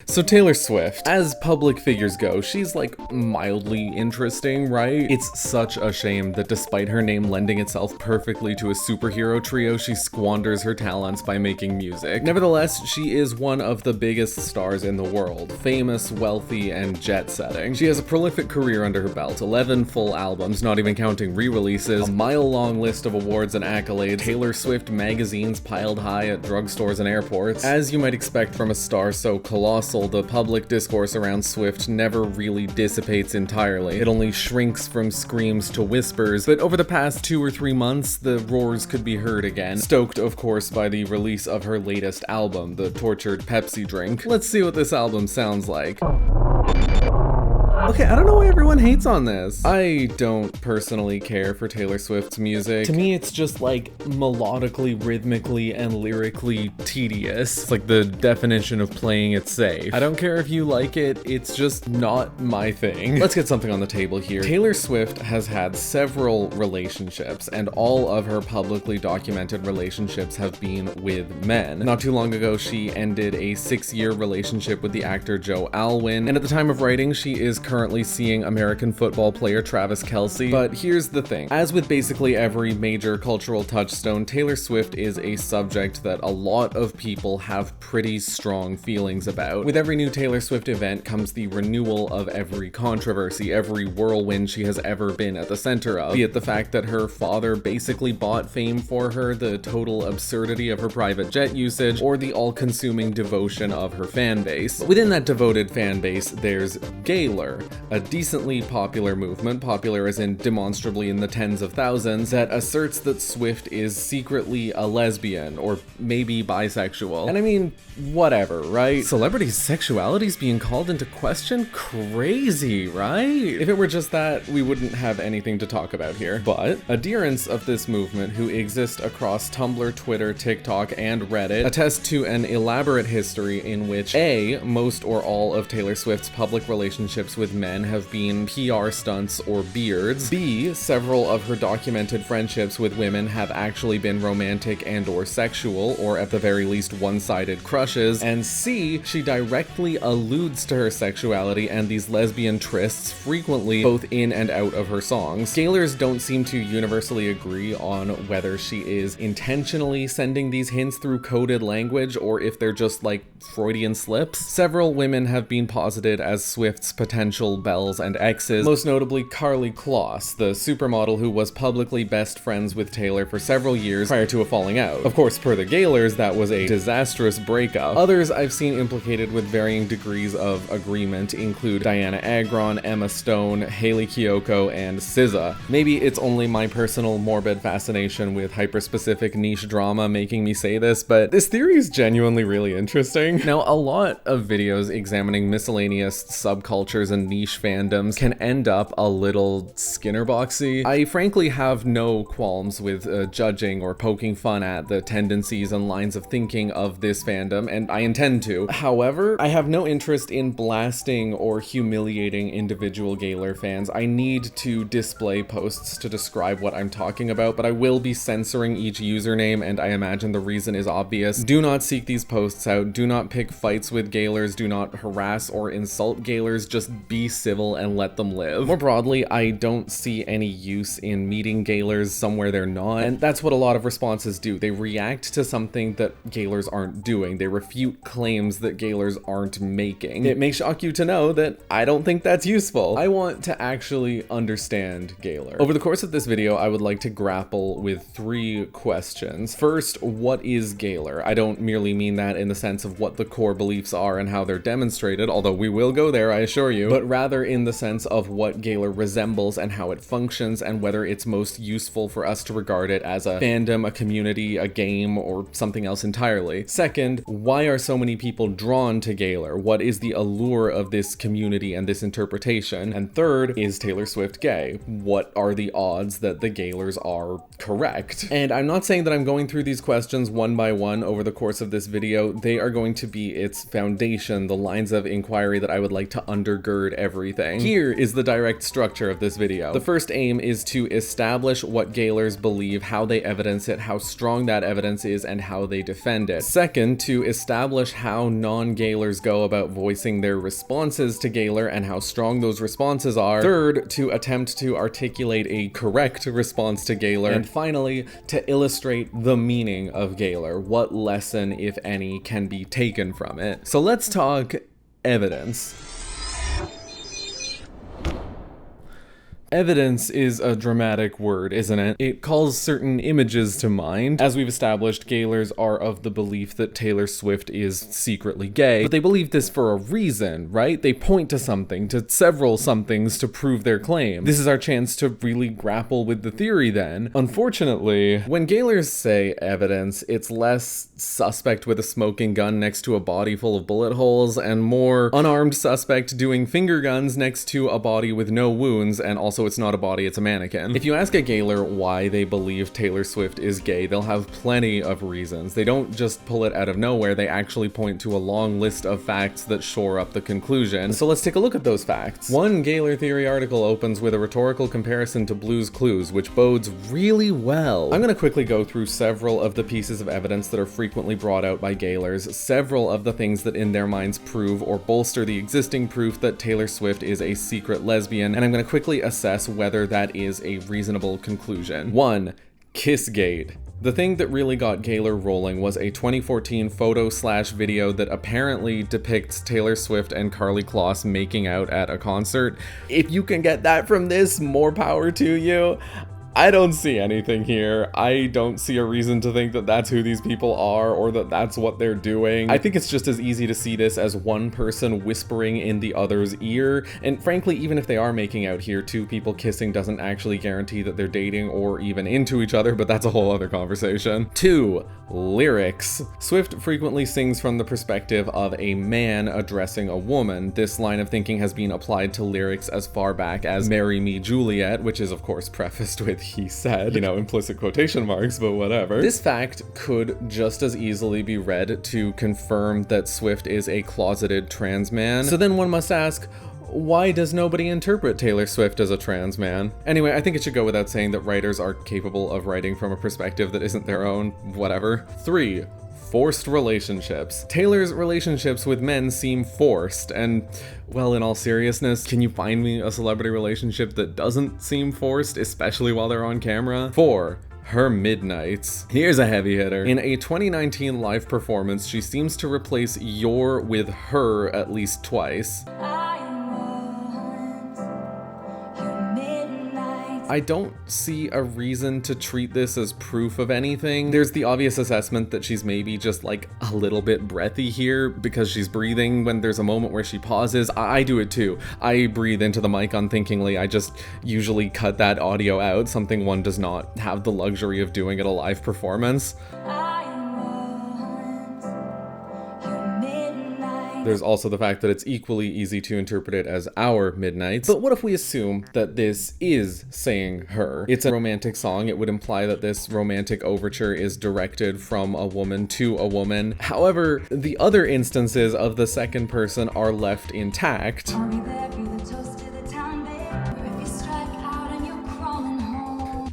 So Taylor Swift, as public figures go, she's like mildly interesting, right? It's such a shame that despite her name lending itself perfectly to a superhero trio, she squanders her talents by making music. Nevertheless, she is one of the biggest stars in the world, famous, wealthy, and jet-setting. She has a prolific career under her belt, 11 full albums, not even counting re-releases, a mile-long list of awards and accolades, Taylor Swift magazines piled high at drugstores and airports. As you might expect from a star so colossal, the public discourse around Swift never really dissipates entirely. It only shrinks from screams to whispers, but over the past 2 or 3 months, the roars could be heard again. Stoked, of course, by the release of her latest album, the tortured Pepsi drink. Let's see what this album sounds like. Okay, I don't know why everyone hates on this. I don't personally care for Taylor Swift's music. To me, it's just like melodically, rhythmically, and lyrically tedious. It's like the definition of playing it safe. I don't care if you like it, it's just not my thing. Let's get something on the table here. Taylor Swift has had several relationships, and all of her publicly documented relationships have been with men. Not too long ago, she ended a 6-year relationship with the actor Joe Alwyn, and at the time of writing, she is currently seeing American football player Travis Kelce. But here's the thing. As with basically every major cultural touchstone, Taylor Swift is a subject that a lot of people have pretty strong feelings about. With every new Taylor Swift event comes the renewal of every controversy, every whirlwind she has ever been at the center of. Be it the fact that her father basically bought fame for her, the total absurdity of her private jet usage, or the all-consuming devotion of her fan base. Within that devoted fan base, there's Gaylor, a decently popular movement, popular as in demonstrably in the tens of thousands, that asserts that Swift is secretly a lesbian, or maybe bisexual. And I mean, whatever, right? Celebrities' sexuality's being called into question? Crazy, right? If it were just that, we wouldn't have anything to talk about here. But adherents of this movement who exist across Tumblr, Twitter, TikTok, and Reddit attest to an elaborate history in which A, most or all of Taylor Swift's public relationships with men have been PR stunts or beards. B, several of her documented friendships with women have actually been romantic and or sexual, or at the very least one-sided crushes. And C, she directly alludes to her sexuality and these lesbian trysts frequently both in and out of her songs. Gaylors don't seem to universally agree on whether she is intentionally sending these hints through coded language or if they're just like Freudian slips. Several women have been posited as Swift's potential belles and exes, most notably Karlie Kloss, the supermodel who was publicly best friends with Taylor for several years prior to a falling out. Of course, per the Gaylors, that was a disastrous breakup. Others I've seen implicated with varying degrees of agreement include Diana Agron, Emma Stone, Hayley Kiyoko, and SZA. Maybe it's only my personal morbid fascination with hyper-specific niche drama making me say this, but this theory is genuinely really interesting. Now, a lot of videos examining miscellaneous subcultures and niche fandoms can end up a little Skinner boxy. I frankly have no qualms with judging or poking fun at the tendencies and lines of thinking of this fandom, and I intend to. However, I have no interest in blasting or humiliating individual Gaylor fans. I need to display posts to describe what I'm talking about, but I will be censoring each username, and I imagine the reason is obvious. Do not seek these posts out. Do not pick fights with Gaylors. Do not harass or insult Gaylors. Just be civil and let them live. More broadly, I don't see any use in meeting Gaylors somewhere they're not, and that's what a lot of responses do. They react to something that Gaylors aren't doing. They refute claims that Gaylors aren't making. It may shock you to know that I don't think that's useful. I want to actually understand Gaylor. Over the course of this video, I would like to grapple with 3 questions. First, what is Gaylor? I don't merely mean that in the sense of what the core beliefs are and how they're demonstrated, although we will go there, I assure you, but rather in the sense of what Gaylor resembles and how it functions, and whether it's most useful for us to regard it as a fandom, a community, a game, or something else entirely. Second, why are so many people drawn to Gaylor? What is the allure of this community and this interpretation? And third, is Taylor Swift gay? What are the odds that the Gaylors are correct? And I'm not saying that I'm going through these questions one by one over the course of this video. They are going to be its foundation, the lines of inquiry that I would like to undergird everything. Here is the direct structure of this video. The first aim is to establish what Gaylors believe, how they evidence it, how strong that evidence is, and how they defend it. Second, to establish how non-Gaylors go about voicing their responses to Gaylor and how strong those responses are. Third, to attempt to articulate a correct response to Gaylor. And finally, to illustrate the meaning of Gaylor. What lesson, if any, can be taken from it. So let's talk evidence. Evidence is a dramatic word, isn't it? It calls certain images to mind. As we've established, Gaylors are of the belief that Taylor Swift is secretly gay, but they believe this for a reason, right? They point to something, to several somethings to prove their claim. This is our chance to really grapple with the theory then. Unfortunately, when Gaylors say evidence, it's less suspect with a smoking gun next to a body full of bullet holes and more unarmed suspect doing finger guns next to a body with no wounds, and also it's not a body, it's a mannequin. If you ask a Gaylor why they believe Taylor Swift is gay, they'll have plenty of reasons. They don't just pull it out of nowhere, they actually point to a long list of facts that shore up the conclusion. So let's take a look at those facts. One Gaylor Theory article opens with a rhetorical comparison to Blue's Clues, which bodes really well. I'm gonna quickly go through several of the pieces of evidence that are frequently brought out by Gaylors, several of the things that in their minds prove or bolster the existing proof that Taylor Swift is a secret lesbian, and I'm gonna quickly assess whether that is a reasonable conclusion. 1. Kissgate. The thing that really got Gaylor rolling was a 2014 photo/video that apparently depicts Taylor Swift and Karlie Kloss making out at a concert. If you can get that from this, more power to you. I don't see anything here. I don't see a reason to think that that's who these people are or that that's what they're doing. I think it's just as easy to see this as one person whispering in the other's ear. And frankly, even if they are making out here, two people kissing doesn't actually guarantee that they're dating or even into each other, but that's a whole other conversation. 2. Lyrics. Swift frequently sings from the perspective of a man addressing a woman. This line of thinking has been applied to lyrics as far back as Marry Me Juliet, which is of course prefaced with he said, implicit quotation marks, but whatever. This fact could just as easily be read to confirm that Swift is a closeted trans man. So then one must ask, why does nobody interpret Taylor Swift as a trans man? Anyway, I think it should go without saying that writers are capable of writing from a perspective that isn't their own, whatever. 3. Forced relationships. Taylor's relationships with men seem forced, and, well, in all seriousness, can you find me a celebrity relationship that doesn't seem forced, especially while they're on camera? 4. Her midnights. Here's a heavy hitter. In a 2019 live performance, she seems to replace your with her at least twice. I don't see a reason to treat this as proof of anything. There's the obvious assessment that she's maybe just like a little bit breathy here because she's breathing when there's a moment where she pauses. I do it too. I breathe into the mic unthinkingly. I just usually cut that audio out, something one does not have the luxury of doing at a live performance. There's also the fact that it's equally easy to interpret it as our midnights. But what if we assume that this is saying her? It's a romantic song. It would imply that this romantic overture is directed from a woman to a woman. However, the other instances of the second person are left intact.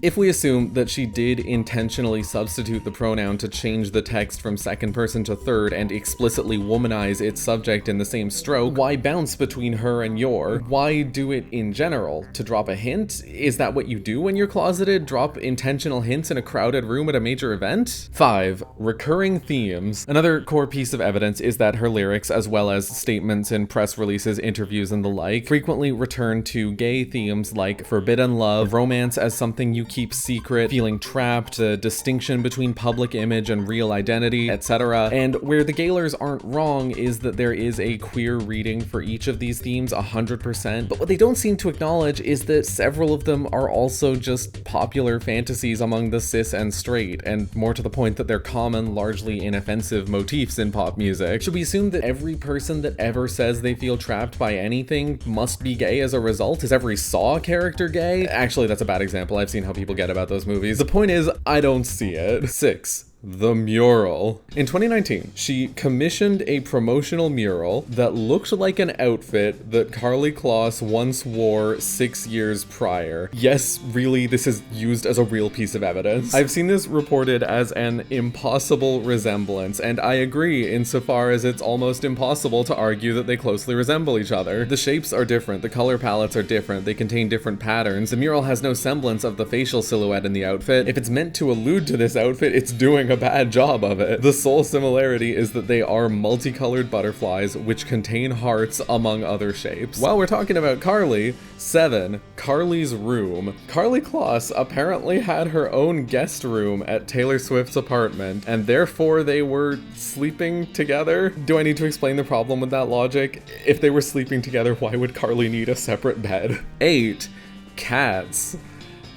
If we assume that she did intentionally substitute the pronoun to change the text from second person to third and explicitly womanize its subject in the same stroke, why bounce between her and your? Why do it in general? To drop a hint? Is that what you do when you're closeted? Drop intentional hints in a crowded room at a major event? 5. Recurring themes. Another core piece of evidence is that her lyrics, as well as statements in press releases, interviews, and the like, frequently return to gay themes like forbidden love, romance as something you keep secret, feeling trapped, the distinction between public image and real identity, etc. And where the Gaylors aren't wrong is that there is a queer reading for each of these themes 100%, but what they don't seem to acknowledge is that several of them are also just popular fantasies among the cis and straight, and more to the point that they're common, largely inoffensive motifs in pop music. Should we assume that every person that ever says they feel trapped by anything must be gay as a result? Is every Saw character gay? Actually, that's a bad example. I've seen how people get about those movies. The point is, I don't see it. 6. The mural. In 2019, she commissioned a promotional mural that looked like an outfit that Karlie Kloss once wore 6 years prior. Yes, really, this is used as a real piece of evidence. I've seen this reported as an impossible resemblance, and I agree insofar as it's almost impossible to argue that they closely resemble each other. The shapes are different, the color palettes are different, they contain different patterns. The mural has no semblance of the facial silhouette in the outfit. If it's meant to allude to this outfit, it's doing a bad job of it. The sole similarity is that they are multicolored butterflies which contain hearts among other shapes. While we're talking about Karlie, 7. Karlie's room. Karlie Kloss apparently had her own guest room at Taylor Swift's apartment, and therefore they were sleeping together. Do I need to explain the problem with that logic? If they were sleeping together, why would Karlie need a separate bed? 8. Cats.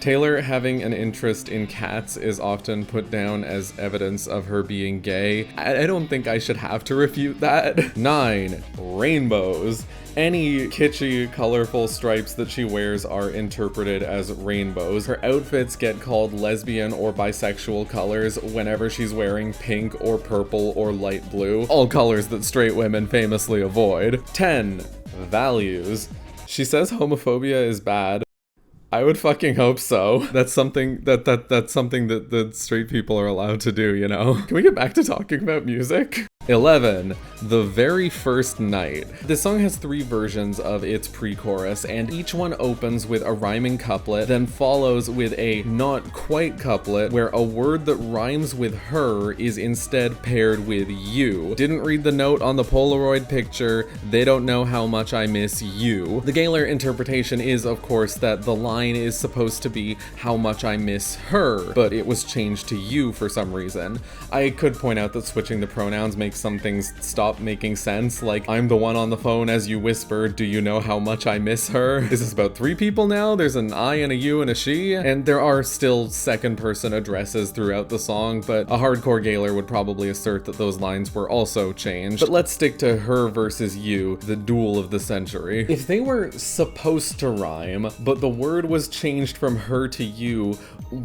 Taylor having an interest in cats is often put down as evidence of her being gay. I don't think I should have to refute that. 9. Rainbows. Any kitschy, colorful stripes that she wears are interpreted as rainbows. Her outfits get called lesbian or bisexual colors whenever she's wearing pink or purple or light blue, all colors that straight women famously avoid. 10. Values. She says homophobia is bad. I would fucking hope so. That's something that's something that straight people are allowed to do, you know? Can we get back to talking about music? 11. The Very First Night. This song has 3 versions of its pre-chorus, and each one opens with a rhyming couplet, then follows with a not quite couplet, where a word that rhymes with her is instead paired with you. Didn't read the note on the Polaroid picture, they don't know how much I miss you. The Gaylor interpretation is, of course, that the line is supposed to be how much I miss her, but it was changed to you for some reason. I could point out that switching the pronouns makes some things stop making sense, like I'm the one on the phone as you whisper, do you know how much I miss her? Is this about 3 people now? There's an I and a you and a she, and there are still second person addresses throughout the song, but a hardcore Gaylor would probably assert that those lines were also changed. But let's stick to her versus you, the duel of the century. If they were supposed to rhyme, but the word was changed from her to you,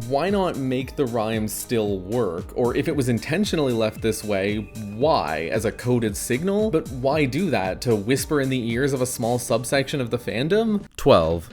why not make the rhyme still work? Or if it was intentionally left this way, why? As a coded signal? But why do that? To whisper in the ears of a small subsection of the fandom? 12.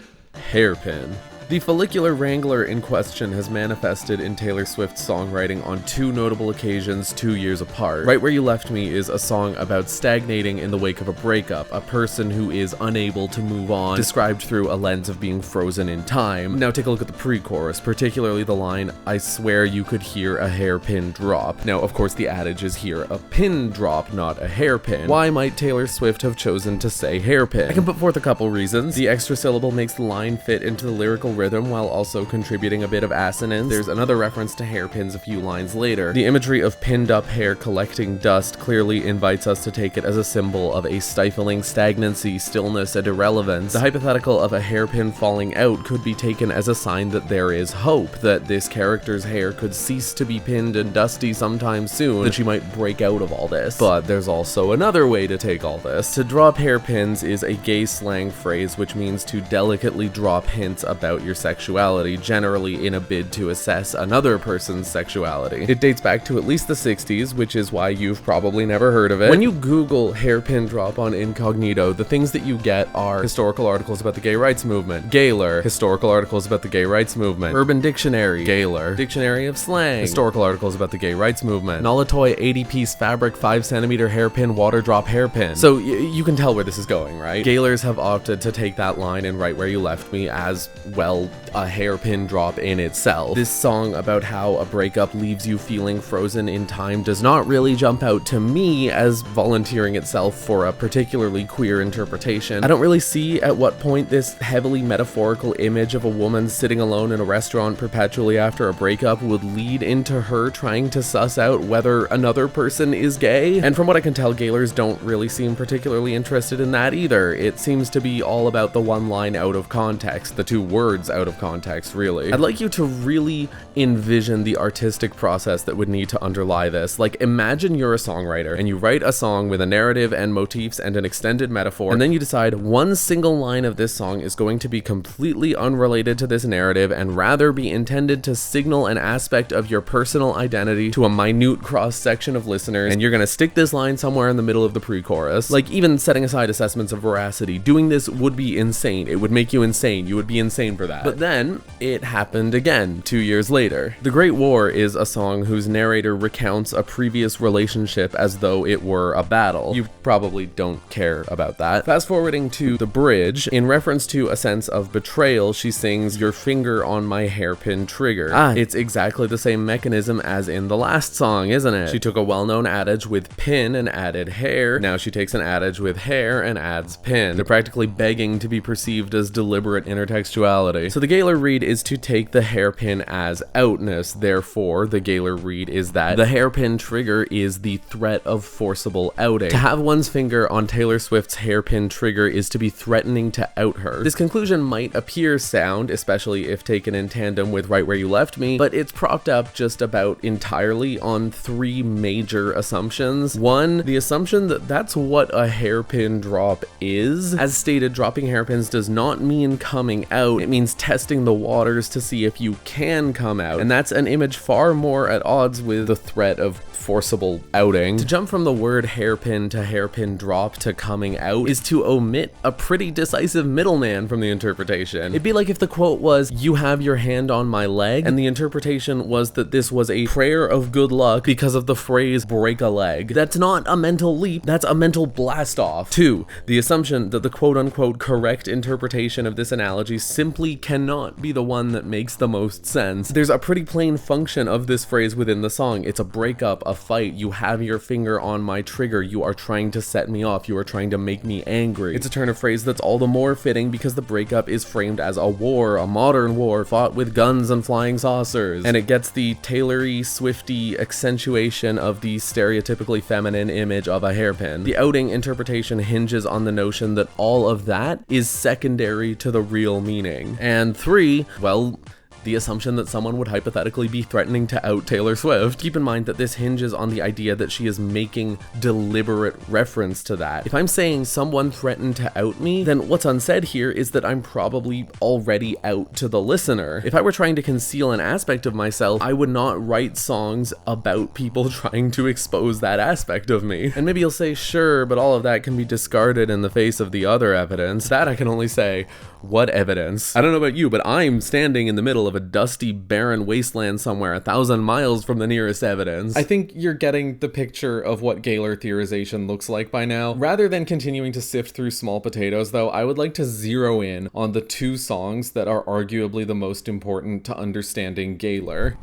Hairpin. The follicular wrangler in question has manifested in Taylor Swift's songwriting on 2 notable occasions 2 years apart. Right Where You Left Me is a song about stagnating in the wake of a breakup, a person who is unable to move on, described through a lens of being frozen in time. Now take a look at the pre-chorus, particularly the line, I swear you could hear a hairpin drop. Now, of course, the adage is here, a pin drop, not a hairpin. Why might Taylor Swift have chosen to say hairpin? I can put forth a couple reasons. The extra syllable makes the line fit into the lyrical rhythm while also contributing a bit of assonance. There's another reference to hairpins a few lines later. The imagery of pinned up hair collecting dust clearly invites us to take it as a symbol of a stifling stagnancy, stillness, and irrelevance. The hypothetical of a hairpin falling out could be taken as a sign that there is hope, that this character's hair could cease to be pinned and dusty sometime soon, that she might break out of all this. But there's also another way to take all this. To drop hairpins is a gay slang phrase which means to delicately drop hints about your sexuality, generally in a bid to assess another person's sexuality. It dates back to at least the 60s, which is why you've probably never heard of it. When you Google hairpin drop on incognito, the things that you get are historical articles about the gay rights movement, Gaylor, historical articles about the gay rights movement, Urban Dictionary, Gaylor, Dictionary of Slang, historical articles about the gay rights movement, Nolatoy 80-piece fabric 5cm hairpin water drop hairpin. So you can tell where this is going, right? Gaylors have opted to take that line in Right Where You Left Me as, well, a hairpin drop in itself. This song about how a breakup leaves you feeling frozen in time does not really jump out to me as volunteering itself for a particularly queer interpretation. I don't really see at what point this heavily metaphorical image of a woman sitting alone in a restaurant perpetually after a breakup would lead into her trying to suss out whether another person is gay. And from what I can tell, Gaylors don't really seem particularly interested in that either. It seems to be all about the one line out of context, the 2 words words out of context, really. I'd like you to really envision the artistic process that would need to underlie this. Like, imagine you're a songwriter and you write a song with a narrative and motifs and an extended metaphor, and then you decide one single line of this song is going to be completely unrelated to this narrative and rather be intended to signal an aspect of your personal identity to a minute cross-section of listeners, and you're gonna stick this line somewhere in the middle of the pre-chorus. Like, even setting aside assessments of veracity, doing this would be insane. It would make you insane. You would be insane for that. But then it happened again 2 years later. The Great War is a song whose narrator recounts a previous relationship as though it were a battle. You probably don't care about that. Fast forwarding to the bridge, in reference to a sense of betrayal, she sings, "Your finger on my hairpin trigger." It's exactly the same mechanism as in the last song, isn't it? She took a well-known adage with pin and added hair. Now she takes an adage with hair and adds pin. They're practically begging to be perceived as deliberate intertextuality. So the Gaylor read is to take the hairpin as outness. Therefore, the Gaylor read is that the hairpin trigger is the threat of forcible outing. To have one's finger on Taylor Swift's hairpin trigger is to be threatening to out her. This conclusion might appear sound, especially if taken in tandem with Right Where You Left Me, but it's propped up just about entirely on three major assumptions. One, the assumption that that's what a hairpin drop is. As stated, dropping hairpins does not mean coming out. It means testing the waters to see if you can come out. And that's an image far more at odds with the threat of forcible outing. To jump from the word hairpin to hairpin drop to coming out is to omit a pretty decisive middleman from the interpretation. It'd be like if the quote was, "You have your hand on my leg," and the interpretation was that this was a prayer of good luck because of the phrase "break a leg." That's not a mental leap, that's a mental blast off. 2. The assumption that the quote-unquote correct interpretation of this analogy simply cannot be the one that makes the most sense. There's a pretty plain function of this phrase within the song. It's a breakup, a fight. You have your finger on my trigger. You are trying to set me off. You are trying to make me angry. It's a turn of phrase that's all the more fitting because the breakup is framed as a war, a modern war, fought with guns and flying saucers. And it gets the Taylory, Swifty accentuation of the stereotypically feminine image of a hairpin. The outing interpretation hinges on the notion that all of that is secondary to the real meaning. And 3, well, the assumption that someone would hypothetically be threatening to out Taylor Swift. Keep in mind that this hinges on the idea that she is making deliberate reference to that. If I'm saying someone threatened to out me, then what's unsaid here is that I'm probably already out to the listener. If I were trying to conceal an aspect of myself, I would not write songs about people trying to expose that aspect of me. And maybe you'll say, sure, but all of that can be discarded in the face of the other evidence. That I can only say, what evidence? I don't know about you, but I'm standing in the middle of a dusty, barren wasteland somewhere 1,000 miles from the nearest evidence. I think you're getting the picture of what Gaylor theorization looks like by now. Rather than continuing to sift through small potatoes, though, I would like to zero in on the 2 songs that are arguably the most important to understanding Gaylor.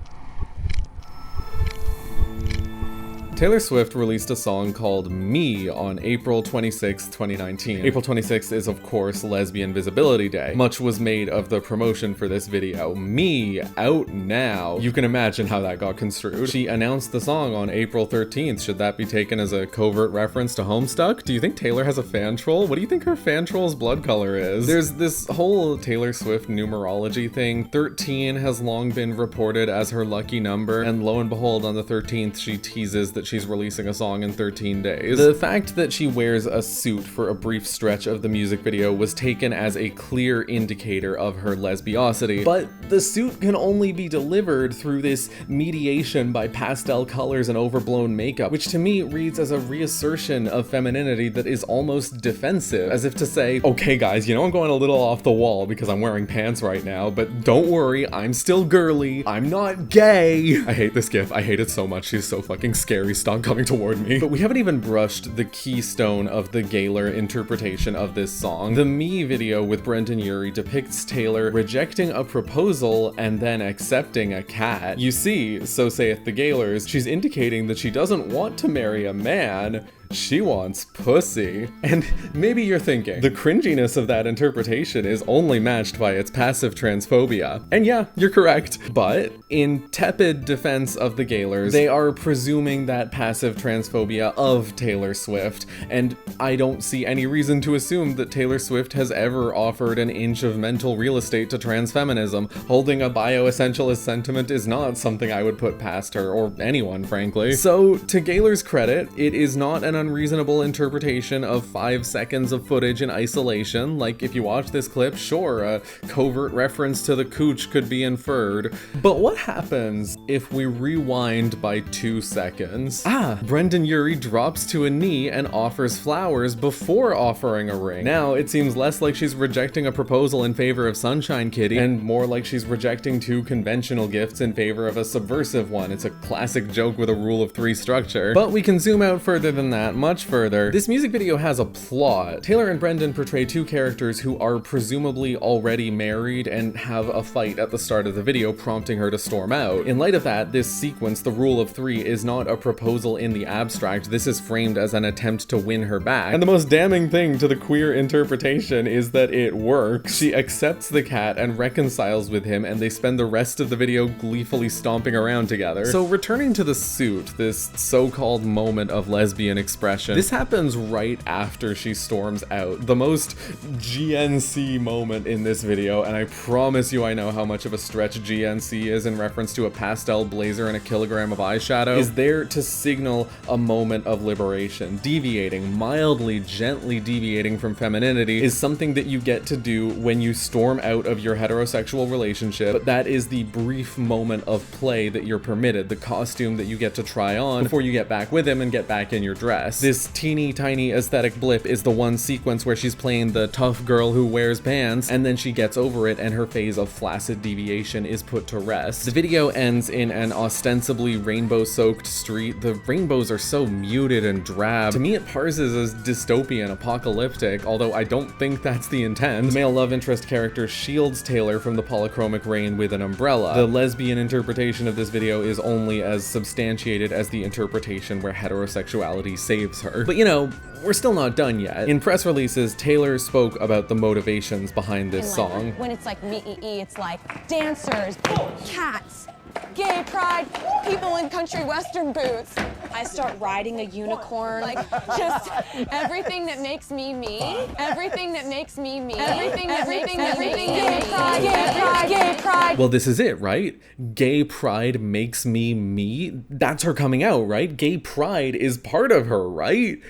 Taylor Swift released a song called Me on April 26, 2019. April 26th is, of course, Lesbian Visibility Day. Much was made of the promotion for this video. Me, out now. You can imagine how that got construed. She announced the song on April 13th. Should that be taken as a covert reference to Homestuck? Do you think Taylor has a fan troll? What do you think her fan troll's blood color is? There's this whole Taylor Swift numerology thing. 13 has long been reported as her lucky number, and lo and behold, on the 13th, she teases that she's releasing a song in 13 days. The fact that she wears a suit for a brief stretch of the music video was taken as a clear indicator of her lesbiosity, but the suit can only be delivered through this mediation by pastel colors and overblown makeup, which to me reads as a reassertion of femininity that is almost defensive, as if to say, okay guys, you know I'm going a little off the wall because I'm wearing pants right now, but don't worry, I'm still girly, I'm not gay. I hate this gif, I hate it so much, she's so fucking scary, stop coming toward me. But we haven't even brushed the keystone of the Gaylor interpretation of this song. The Me video with Brendan Urie depicts Taylor rejecting a proposal and then accepting a cat. You see, so saith the Gaylors, she's indicating that she doesn't want to marry a man, She wants pussy. And maybe you're thinking, the cringiness of that interpretation is only matched by its passive transphobia. And yeah, you're correct. But in tepid defense of the Gaylors, they are presuming that passive transphobia of Taylor Swift, and I don't see any reason to assume that Taylor Swift has ever offered an inch of mental real estate to transfeminism. Holding a bioessentialist sentiment is not something I would put past her, or anyone, frankly. So, to Gaylor's credit, it is not an unreasonable interpretation of 5 seconds of footage in isolation. Like, if you watch this clip, sure, a covert reference to the cooch could be inferred. But what happens if we rewind by 2 seconds? Brendan Urie drops to a knee and offers flowers before offering a ring. Now, it seems less like she's rejecting a proposal in favor of Sunshine Kitty, and more like she's rejecting 2 conventional gifts in favor of a subversive one. It's a classic joke with a rule of 3 structure. But we can zoom out further than that, much further. This music video has a plot. Taylor and Brendan portray 2 characters who are presumably already married and have a fight at the start of the video, prompting her to storm out. In light of that, this sequence, the rule of 3, is not a proposal in the abstract. This is framed as an attempt to win her back. And the most damning thing to the queer interpretation is that it works. She accepts the cat and reconciles with him, and they spend the rest of the video gleefully stomping around together. So returning to the suit, this so-called moment of lesbian expression, this happens right after she storms out. The most GNC moment in this video, and I promise you I know how much of a stretch GNC is in reference to a pastel blazer and a kilogram of eyeshadow, is there to signal a moment of liberation. Deviating, mildly, gently deviating from femininity is something that you get to do when you storm out of your heterosexual relationship, but that is the brief moment of play that you're permitted, the costume that you get to try on before you get back with him and get back in your dress. This teeny tiny aesthetic blip is the one sequence where she's playing the tough girl who wears pants, and then she gets over it and her phase of flaccid deviation is put to rest. The video ends in an ostensibly rainbow-soaked street. The rainbows are so muted and drab. To me, it parses as dystopian, apocalyptic, although I don't think that's the intent. The male love interest character shields Taylor from the polychromic rain with an umbrella. The lesbian interpretation of this video is only as substantiated as the interpretation where heterosexuality saves her. But you know, we're still not done yet. In press releases, Taylor spoke about the motivations behind this song. When it's like me-e-e, it's like dancers, cats, gay pride, people in country western boots. I start riding a unicorn, like just everything that makes me me, everything that makes me me, everything that makes me gay pride, gay pride, gay pride. Well, this is it, right? Gay pride makes me me. That's her coming out, right? Gay pride is part of her, right?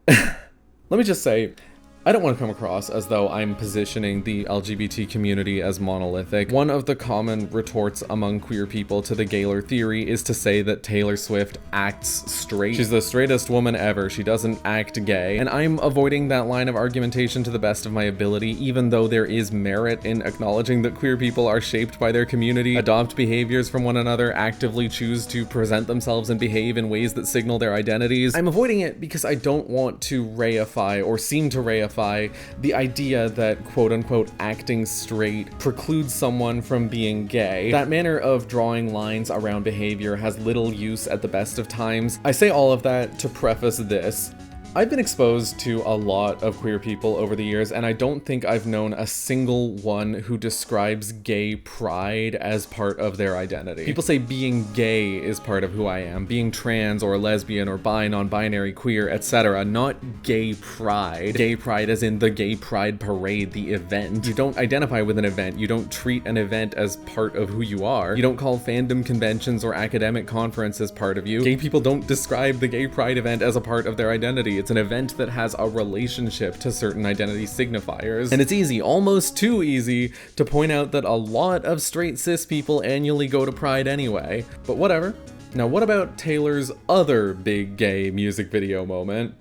Let me just say, I don't want to come across as though I'm positioning the LGBT community as monolithic. One of the common retorts among queer people to the Gaylor Theory is to say that Taylor Swift acts straight. She's the straightest woman ever. She doesn't act gay. And I'm avoiding that line of argumentation to the best of my ability, even though there is merit in acknowledging that queer people are shaped by their community, adopt behaviors from one another, actively choose to present themselves and behave in ways that signal their identities. I'm avoiding it because I don't want to reify or seem to reify the idea that quote-unquote acting straight precludes someone from being gay. That manner of drawing lines around behavior has little use at the best of times. I say all of that to preface this. I've been exposed to a lot of queer people over the years, and I don't think I've known a single one who describes gay pride as part of their identity. People say being gay is part of who I am, being trans or lesbian or bi, non-binary, queer, etc., not gay pride. Gay pride as in the gay pride parade, the event. You don't identify with an event. You don't treat an event as part of who you are. You don't call fandom conventions or academic conferences part of you. Gay people don't describe the gay pride event as a part of their identity. It's an event that has a relationship to certain identity signifiers. And it's easy, almost too easy, to point out that a lot of straight cis people annually go to Pride anyway. But whatever. Now what about Taylor's other big gay music video moment?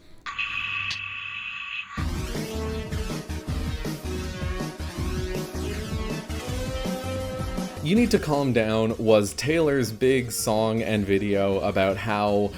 You Need to Calm Down was Taylor's big song and video about how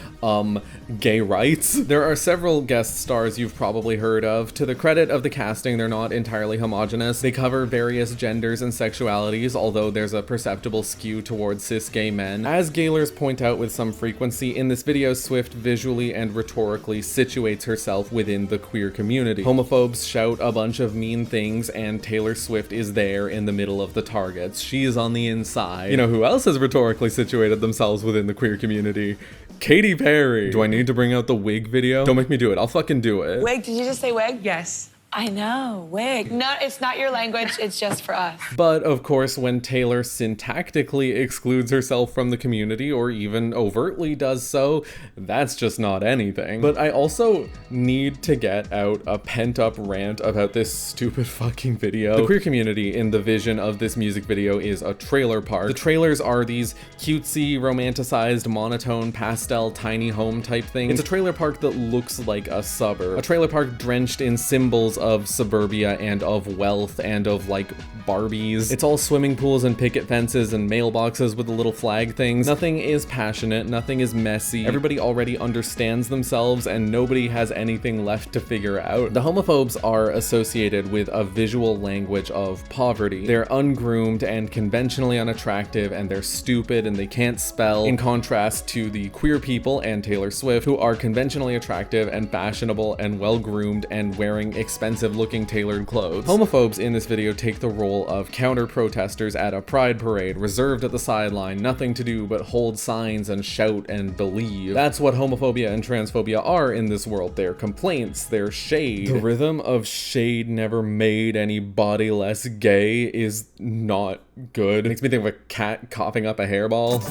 gay rights. There are several guest stars you've probably heard of. To the credit of the casting, they're not entirely homogenous. They cover various genders and sexualities, although there's a perceptible skew towards cis gay men. As Gaylors point out with some frequency, in this video, Swift visually and rhetorically situates herself within the queer community. Homophobes shout a bunch of mean things, and Taylor Swift is there in the middle of the targets. She is on the inside. You know who else has rhetorically situated themselves within the queer community? Katy Perry. Do I need to bring out the wig video? Don't make me do it. I'll fucking do it. Wig? Did you just say wig? Yes. I know, wig. No, it's not your language, it's just for us. But of course, when Taylor syntactically excludes herself from the community, or even overtly does so, that's just not anything. But I also need to get out a pent-up rant about this stupid fucking video. The queer community in the vision of this music video is a trailer park. The trailers are these cutesy, romanticized, monotone, pastel, tiny home type things. It's a trailer park that looks like a suburb. A trailer park drenched in symbols of suburbia and of wealth and of like Barbies. It's all swimming pools and picket fences and mailboxes with the little flag things. Nothing is passionate, nothing is messy. Everybody already understands themselves and nobody has anything left to figure out. The homophobes are associated with a visual language of poverty. They're ungroomed and conventionally unattractive, and they're stupid and they can't spell, in contrast to the queer people and Taylor Swift, who are conventionally attractive and fashionable and well-groomed and wearing expensive looking tailored clothes. Homophobes in this video take the role of counter-protesters at a pride parade, reserved at the sideline, nothing to do but hold signs and shout and believe. That's what homophobia and transphobia are in this world. They're complaints, they're shade. The rhythm of shade never made anybody less gay is not good. It makes me think of a cat coughing up a hairball.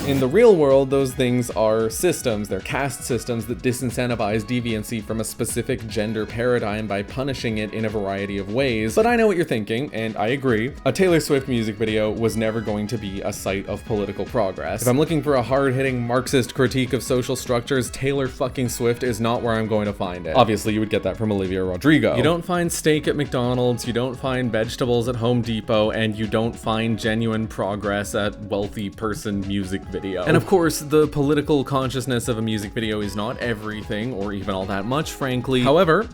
In the real world, those things are systems. They're caste systems that disincentivize deviancy from a specific gender paradigm by punishing it in a variety of ways. But I know what you're thinking, and I agree. A Taylor Swift music video was never going to be a site of political progress. If I'm looking for a hard-hitting Marxist critique of social structures, Taylor fucking Swift is not where I'm going to find it. Obviously, you would get that from Olivia Rodrigo. You don't find steak at McDonald's, you don't find vegetables at Home Depot, and you don't find genuine progress at wealthy person music video. And of course, the political consciousness of a music video is not everything, or even all that much, frankly. However,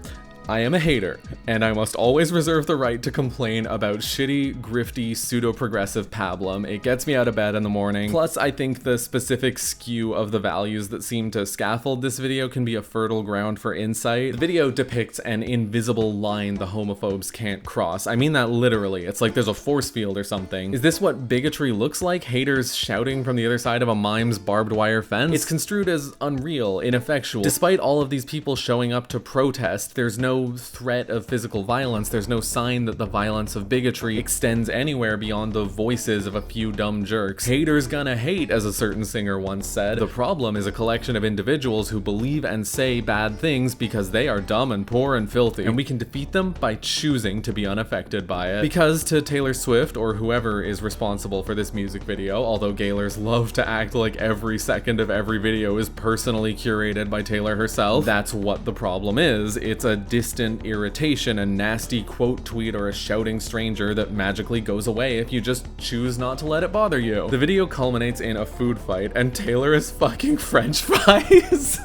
I am a hater, and I must always reserve the right to complain about shitty, grifty, pseudo-progressive pablum. It gets me out of bed in the morning. Plus, I think the specific skew of the values that seem to scaffold this video can be a fertile ground for insight. The video depicts an invisible line the homophobes can't cross. I mean that literally. It's like there's a force field or something. Is this what bigotry looks like? Haters shouting from the other side of a mime's barbed wire fence? It's construed as unreal, ineffectual. Despite all of these people showing up to protest, there's no threat of physical violence. There's no sign that the violence of bigotry extends anywhere beyond the voices of a few dumb jerks. Haters gonna hate, as a certain singer once said. The problem is a collection of individuals who believe and say bad things because they are dumb and poor and filthy, and we can defeat them by choosing to be unaffected by it. Because to Taylor Swift, or whoever is responsible for this music video, although Gaylors love to act like every second of every video is personally curated by Taylor herself, that's what the problem is. It's a distant irritation, a nasty quote tweet, or a shouting stranger that magically goes away if you just choose not to let it bother you. The video culminates in a food fight, and Taylor is fucking French fries.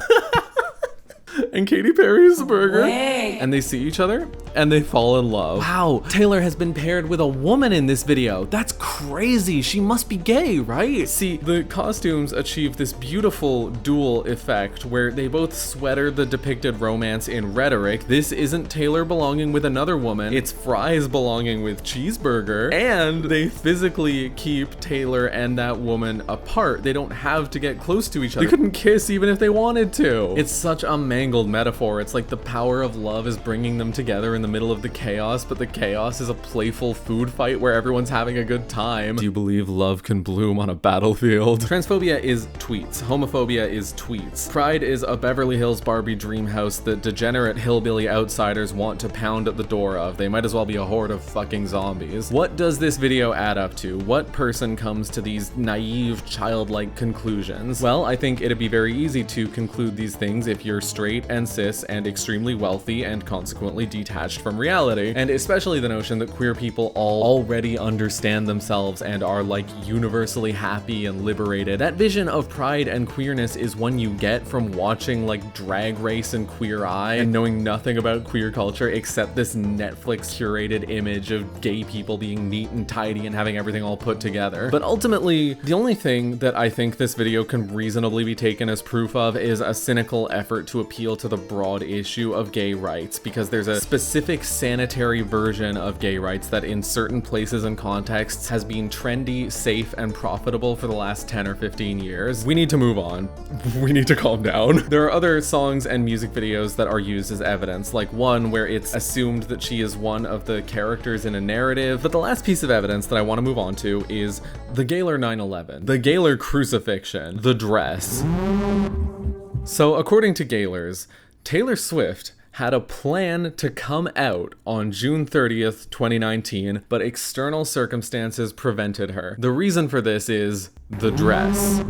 And Katy Perry is a burger. Wait. And they see each other and they fall in love. Wow, Taylor has been paired with a woman in this video. That's crazy. She must be gay, right? See, the costumes achieve this beautiful dual effect where they both sweater the depicted romance in rhetoric. This isn't Taylor belonging with another woman. It's fries belonging with cheeseburger. And they physically keep Taylor and that woman apart. They don't have to get close to each other. They couldn't kiss even if they wanted to. It's such a mangled metaphor. It's like the power of love is bringing them together in the middle of the chaos, but the chaos is a playful food fight where everyone's having a good time. Do you believe love can bloom on a battlefield? Transphobia is tweets. Homophobia is tweets. Pride is a Beverly Hills Barbie dream house that degenerate hillbilly outsiders want to pound at the door of. They might as well be a horde of fucking zombies. What does this video add up to? What person comes to these naive, childlike conclusions? Well, I think it'd be very easy to conclude these things if you're straight, straight and cis and extremely wealthy and consequently detached from reality. And especially the notion that queer people all already understand themselves and are like universally happy and liberated. That vision of pride and queerness is one you get from watching like Drag Race and Queer Eye and knowing nothing about queer culture except this Netflix curated image of gay people being neat and tidy and having everything all put together. But ultimately, the only thing that I think this video can reasonably be taken as proof of is a cynical effort to appeal to the broad issue of gay rights, because there's a specific sanitary version of gay rights that in certain places and contexts has been trendy, safe, and profitable for the last 10 or 15 years. We need to move on. We need to calm down. There are other songs and music videos that are used as evidence, like one where it's assumed that she is one of the characters in a narrative. But the last piece of evidence that I want to move on to is the Gaylor 9/11, the Gaylor crucifixion, the dress. So according to Gaylors, Taylor Swift had a plan to come out on June 30th, 2019, but external circumstances prevented her. The reason for this is the dress.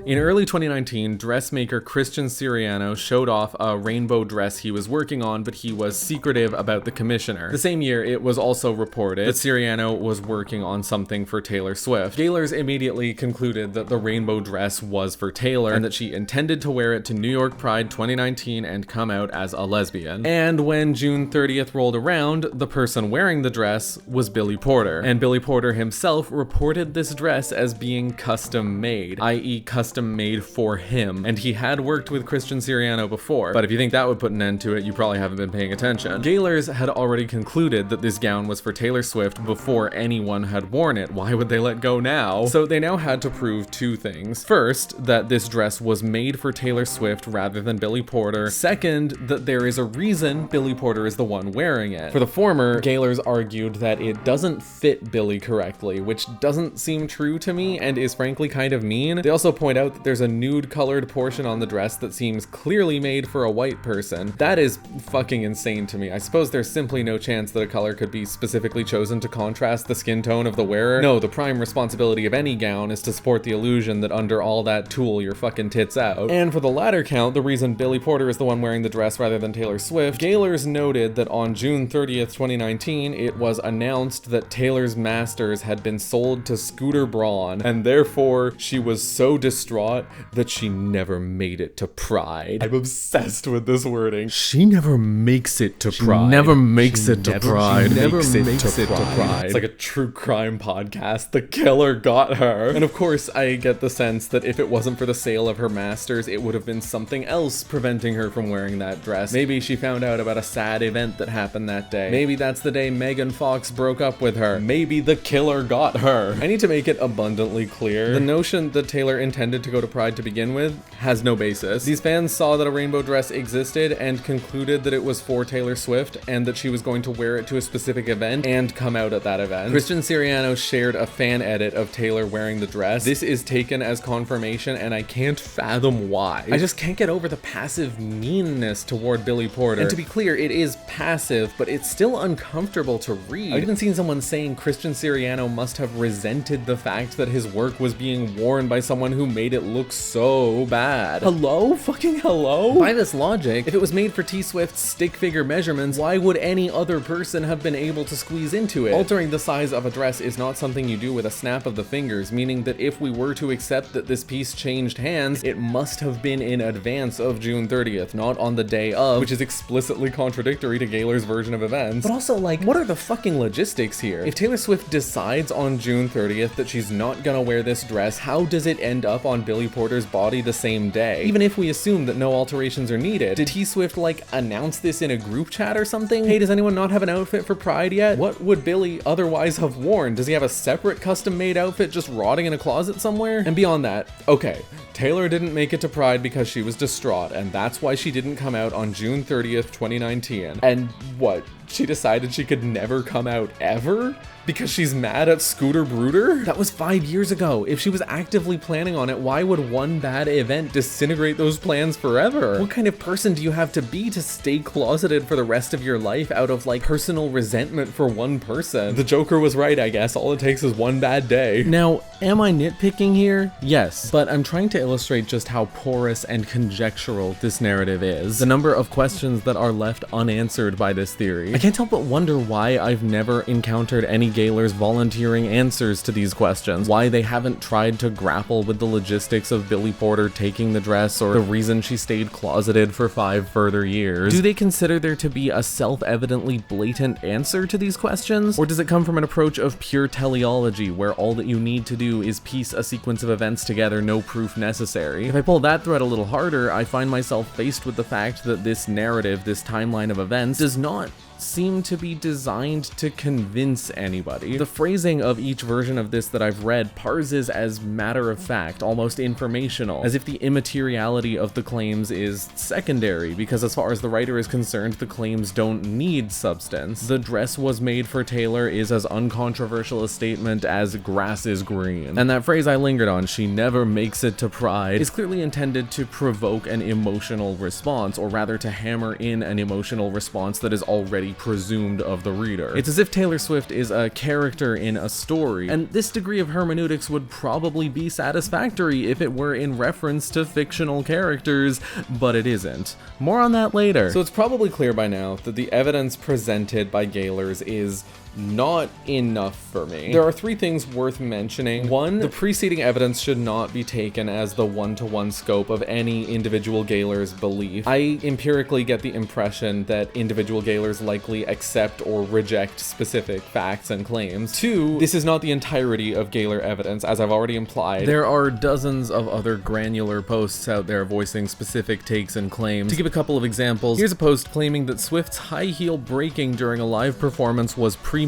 In early 2019, dressmaker Christian Siriano showed off a rainbow dress he was working on, but he was secretive about the commissioner. The same year, it was also reported that Siriano was working on something for Taylor Swift. Gaylors immediately concluded that the rainbow dress was for Taylor and that she intended to wear it to New York Pride 2019 and come out as a lesbian. And when June 30th rolled around, the person wearing the dress was Billy Porter. And Billy Porter himself reported this dress as being custom made, i.e. custom made for him. And he had worked with Christian Siriano before, but if you think that would put an end to it, you probably haven't been paying attention. Gaylors had already concluded that this gown was for Taylor Swift before anyone had worn it. Why would they let go now? So they now had to prove two things. First, that this dress was made for Taylor Swift rather than Billy Porter. Second, that there is a reason Billy Porter is the one wearing it. For the former, Gaylors argued that it doesn't fit Billy correctly, which doesn't seem true to me and is frankly kind of mean. They also point out that there's a nude colored portion on the dress that seems clearly made for a white person. That is fucking insane to me. I suppose there's simply no chance that a color could be specifically chosen to contrast the skin tone of the wearer. No, the prime responsibility of any gown is to support the illusion that under all that tulle your fucking tits out. And for the latter count, the reason Billy Porter is the one wearing the dress rather than Taylor Swift, Gaylors noted that on June 30th, 2019, it was announced that Taylor's masters had been sold to Scooter Braun, and therefore she was so distraught that she never made it to Pride. I'm obsessed with this wording. She never makes it to Pride. Never makes it to Pride. Never makes it to Pride. It's like a true crime podcast. The killer got her. And of course, I get the sense that if it wasn't for the sale of her masters, it would have been something else preventing her from wearing that dress. Maybe she found out about a sad event that happened that day. Maybe that's the day Megan Fox broke up with her. Maybe the killer got her. I need to make it abundantly clear. The notion that Taylor intended to go to Pride to begin with has no basis. These fans saw that a rainbow dress existed and concluded that it was for Taylor Swift and that she was going to wear it to a specific event and come out at that event. Christian Siriano shared a fan edit of Taylor wearing the dress. This is taken as confirmation and I can't fathom why. I just can't get over the passive meanness toward Billy Porter. And to be clear, it is passive, but it's still uncomfortable to read. I've even seen someone saying Christian Siriano must have resented the fact that his work was being worn by someone who made it look so bad. Hello? Fucking hello? By this logic, if it was made for T-Swift's stick figure measurements, why would any other person have been able to squeeze into it? Altering the size of a dress is not something you do with a snap of the fingers, meaning that if we were to accept that this piece changed hands, it must have been in advance of June 30th, not on the day of, which is explicitly contradictory to Gaylor's version of events. But also, like, what are the fucking logistics here? If Taylor Swift decides on June 30th that she's not gonna wear this dress, how does it end up on Billy Porter's body the same day? Even if we assume that no alterations are needed, did T-Swift like announce this in a group chat or something? Hey, does anyone not have an outfit for Pride yet? What would Billy otherwise have worn? Does he have a separate custom-made outfit just rotting in a closet somewhere? And beyond that, okay, Taylor didn't make it to Pride because she was distraught, and that's why she didn't come out on June 30th, 2019. And what? She decided she could never come out ever? Because she's mad at Scooter Bruder? That was 5 years ago. If she was actively planning on it, why would one bad event disintegrate those plans forever? What kind of person do you have to be to stay closeted for the rest of your life out of like personal resentment for one person? The Joker was right, I guess. All it takes is one bad day. Now, am I nitpicking here? Yes, but I'm trying to illustrate just how porous and conjectural this narrative is. The number of questions that are left unanswered by this theory. I can't help but wonder why I've never encountered any Gaylors volunteering answers to these questions. Why they haven't tried to grapple with the logistics of Billy Porter taking the dress or the reason she stayed closeted for 5 further years. Do they consider there to be a self-evidently blatant answer to these questions? Or does it come from an approach of pure teleology where all that you need to do is piece a sequence of events together, no proof necessary? If I pull that thread a little harder, I find myself faced with the fact that this narrative, this timeline of events, does not seem to be designed to convince anybody. The phrasing of each version of this that I've read parses as matter of fact, almost informational, as if the immateriality of the claims is secondary, because as far as the writer is concerned, the claims don't need substance. The dress was made for Taylor is as uncontroversial a statement as grass is green. And that phrase I lingered on, she never makes it to Pride, is clearly intended to provoke an emotional response, or rather to hammer in an emotional response that is already presumed of the reader. It's as if Taylor Swift is a character in a story, and this degree of hermeneutics would probably be satisfactory if it were in reference to fictional characters, but it isn't. More on that later. So it's probably clear by now that the evidence presented by Gaylors is not enough for me. There are 3 things worth mentioning. 1, the preceding evidence should not be taken as the one-to-one scope of any individual Gaylor's belief. I empirically get the impression that individual Gaylors likely accept or reject specific facts and claims. 2, this is not the entirety of Gaylor evidence, as I've already implied. There are dozens of other granular posts out there voicing specific takes and claims. To give a couple of examples, here's a post claiming that Swift's high heel breaking during a live performance was premeditated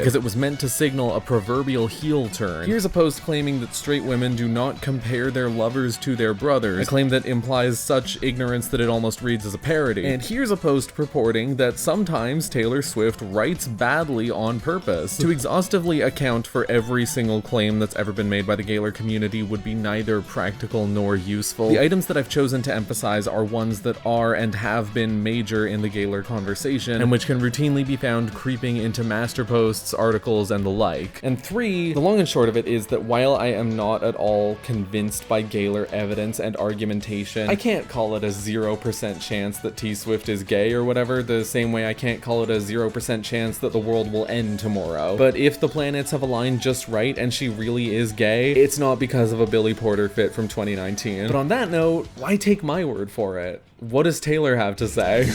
because it was meant to signal a proverbial heel turn. Here's a post claiming that straight women do not compare their lovers to their brothers, a claim that implies such ignorance that it almost reads as a parody. And here's a post purporting that sometimes Taylor Swift writes badly on purpose. To exhaustively account for every single claim that's ever been made by the Gaylor community would be neither practical nor useful. The items that I've chosen to emphasize are ones that are and have been major in the Gaylor conversation, and which can routinely be found creeping into master posts, articles, and the like. And 3, the long and short of it is that while I am not at all convinced by Gaylor evidence and argumentation, I can't call it a 0% chance that T-Swift is gay or whatever, the same way I can't call it a 0% chance that the world will end tomorrow. But if the planets have aligned just right and she really is gay, it's not because of a Billy Porter fit from 2019. But on that note, why take my word for it? What does Taylor have to say?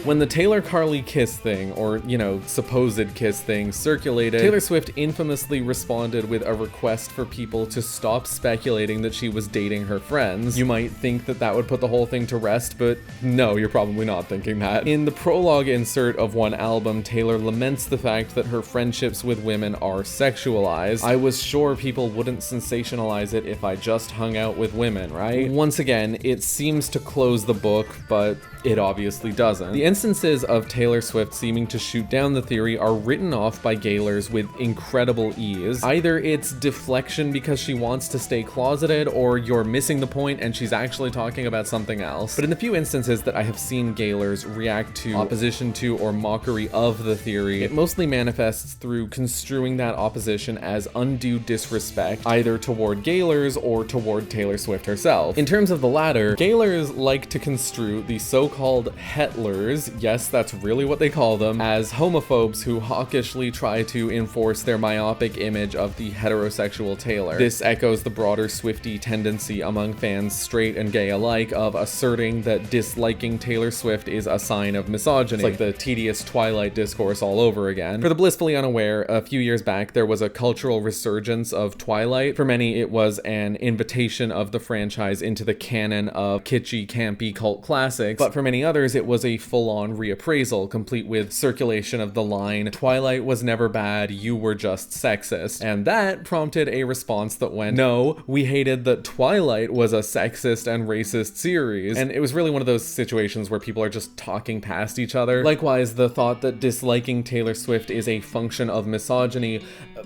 When the Taylor-Carly kiss thing, or, you know, supposed kiss thing, circulated, Taylor Swift infamously responded with a request for people to stop speculating that she was dating her friends. You might think that that would put the whole thing to rest, but no, you're probably not thinking that. In the prologue insert of one album, Taylor laments the fact that her friendships with women are sexualized. I was sure people wouldn't sensationalize it if I just hung out with women, right? Once again, it seems to close the book, but it obviously doesn't. The instances of Taylor Swift seeming to shoot down the theory are written off by Gaylors with incredible ease. Either it's deflection because she wants to stay closeted, or you're missing the point and she's actually talking about something else. But in the few instances that I have seen Gaylors react to, opposition to, or mockery of the theory, it mostly manifests through construing that opposition as undue disrespect, either toward Gaylors or toward Taylor Swift herself. In terms of the latter, Gaylors like to construe the so-called hetlers, yes, that's really what they call them, as homophobes who hawkishly try to enforce their myopic image of the heterosexual Taylor. This echoes the broader Swiftie tendency among fans, straight and gay alike, of asserting that disliking Taylor Swift is a sign of misogyny. It's like the tedious Twilight discourse all over again. For the blissfully unaware, a few years back there was a cultural resurgence of Twilight. For many, it was an invitation of the franchise into the canon of kitschy, campy cult classics, but for many others, it was a full full-on reappraisal, complete with circulation of the line, "Twilight was never bad, you were just sexist." And that prompted a response that went, "No, we hated that Twilight was a sexist and racist series." And it was really one of those situations where people are just talking past each other. Likewise, the thought that disliking Taylor Swift is a function of misogyny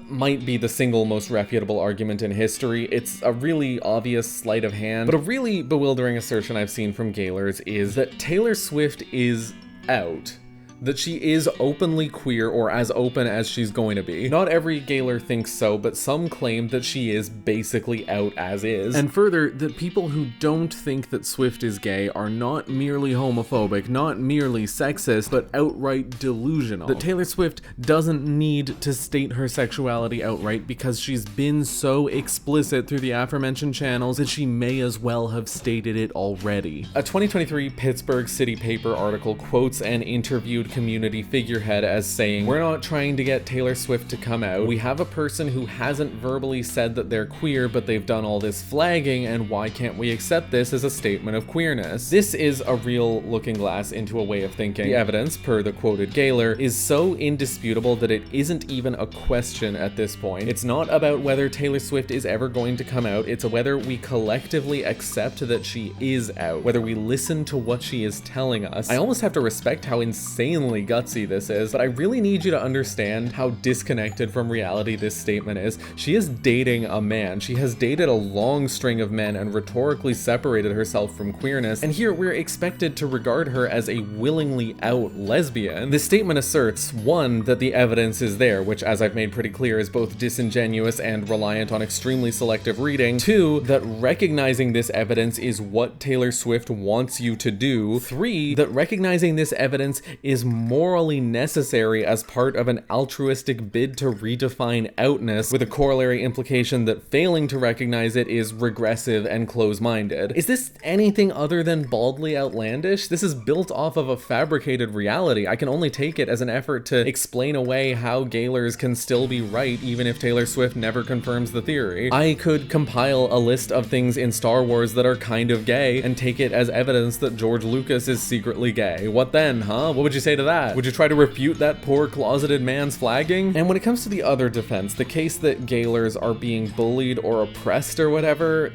might be the single most reputable argument in history. It's a really obvious sleight of hand, but a really bewildering assertion I've seen from Gaylors is that Taylor Swift is out. That she is openly queer, or as open as she's going to be. Not every Gaylor thinks so, but some claim that she is basically out as is. And further, that people who don't think that Swift is gay are not merely homophobic, not merely sexist, but outright delusional. That Taylor Swift doesn't need to state her sexuality outright because she's been so explicit through the aforementioned channels that she may as well have stated it already. A 2023 Pittsburgh City Paper article quotes an interviewed community figurehead as saying, "We're not trying to get Taylor Swift to come out. We have a person who hasn't verbally said that they're queer, but they've done all this flagging, and why can't we accept this as a statement of queerness?" This is a real looking glass into a way of thinking. The evidence, per the quoted Gaylor, is so indisputable that it isn't even a question at this point. It's not about whether Taylor Swift is ever going to come out, it's whether we collectively accept that she is out, whether we listen to what she is telling us. I almost have to respect how insanely gutsy this is, but I really need you to understand how disconnected from reality this statement is. She is dating a man. She has dated a long string of men and rhetorically separated herself from queerness, and here we're expected to regard her as a willingly out lesbian. This statement asserts, one, that the evidence is there, which, as I've made pretty clear, is both disingenuous and reliant on extremely selective reading. Two, that recognizing this evidence is what Taylor Swift wants you to do. Three, that recognizing this evidence is morally necessary as part of an altruistic bid to redefine outness, with a corollary implication that failing to recognize it is regressive and close-minded. Is this anything other than baldly outlandish? This is built off of a fabricated reality. I can only take it as an effort to explain away how Gaylors can still be right even if Taylor Swift never confirms the theory. I could compile a list of things in Star Wars that are kind of gay and take it as evidence that George Lucas is secretly gay. What then, huh? What would you say to that? Would you try to refute that poor closeted man's flagging? And when it comes to the other defense, the case that Gaylors are being bullied or oppressed or whatever,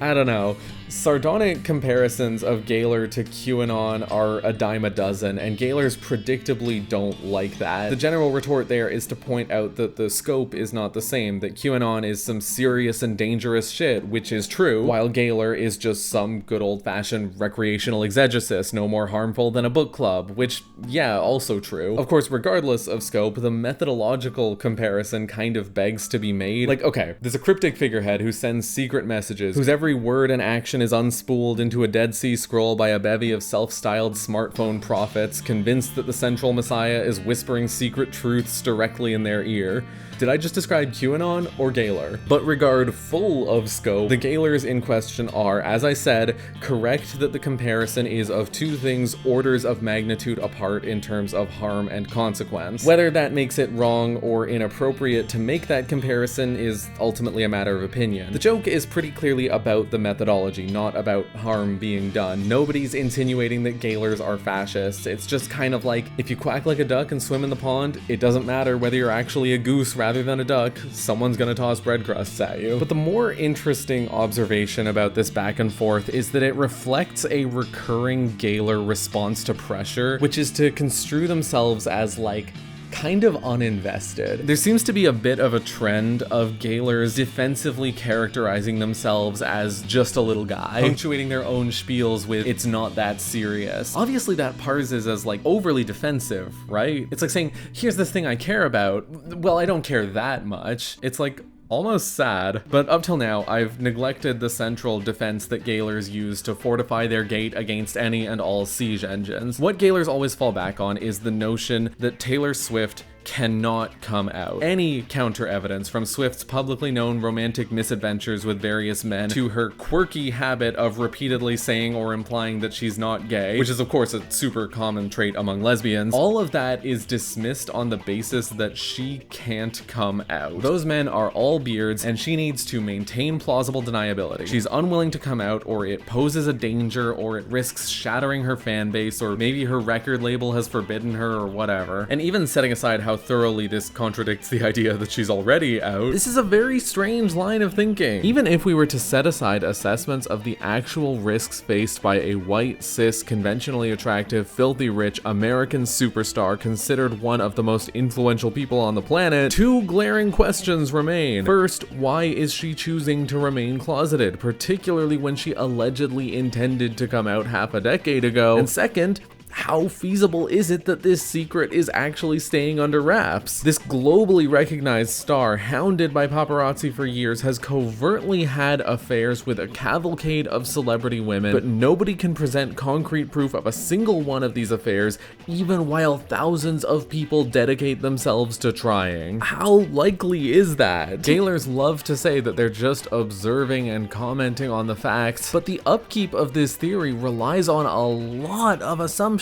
I don't know. Sardonic comparisons of Gaylor to QAnon are a dime a dozen, and Gaylors predictably don't like that. The general retort there is to point out that the scope is not the same, that QAnon is some serious and dangerous shit, which is true, while Gaylor is just some good old-fashioned recreational exegesis, no more harmful than a book club, which, yeah, also true. Of course, regardless of scope, the methodological comparison kind of begs to be made. Like, okay, there's a cryptic figurehead who sends secret messages, whose every word and action is unspooled into a Dead Sea Scroll by a bevy of self-styled smartphone prophets, convinced that the central messiah is whispering secret truths directly in their ear. Did I just describe QAnon or Gaylor? But regard full of scope, the Gaylors in question are, as I said, correct that the comparison is of two things orders of magnitude apart in terms of harm and consequence. Whether that makes it wrong or inappropriate to make that comparison is ultimately a matter of opinion. The joke is pretty clearly about the methodology, not about harm being done. Nobody's insinuating that Gaylors are fascists. It's just kind of like, if you quack like a duck and swim in the pond, it doesn't matter whether you're actually a goose rather than a duck, someone's gonna toss bread crusts at you. But the more interesting observation about this back and forth is that it reflects a recurring Gaylor response to pressure, which is to construe themselves as like kind of uninvested. There seems to be a bit of a trend of Gaylors defensively characterizing themselves as just a little guy, punctuating their own spiels with "it's not that serious." Obviously that parses as like overly defensive, right? It's like saying, here's this thing I care about. Well, I don't care that much. It's like almost sad. But up till now, I've neglected the central defense that Gaylors use to fortify their gate against any and all siege engines. What Gaylors always fall back on is the notion that Taylor Swift cannot come out. Any counter evidence, from Swift's publicly known romantic misadventures with various men to her quirky habit of repeatedly saying or implying that she's not gay, which is of course a super common trait among lesbians, all of that is dismissed on the basis that she can't come out. Those men are all beards, and she needs to maintain plausible deniability. She's unwilling to come out, or it poses a danger, or it risks shattering her fan base, or maybe her record label has forbidden her, or whatever. And even setting aside how thoroughly this contradicts the idea that she's already out, this is a very strange line of thinking. Even if we were to set aside assessments of the actual risks faced by a white, cis, conventionally attractive, filthy rich American superstar considered one of the most influential people on the planet, two glaring questions remain. First, why is she choosing to remain closeted, particularly when she allegedly intended to come out half a decade ago? And second, how feasible is it that this secret is actually staying under wraps? This globally recognized star, hounded by paparazzi for years, has covertly had affairs with a cavalcade of celebrity women, but nobody can present concrete proof of a single one of these affairs, even while thousands of people dedicate themselves to trying. How likely is that? Gaylors love to say that they're just observing and commenting on the facts, but the upkeep of this theory relies on a lot of assumptions.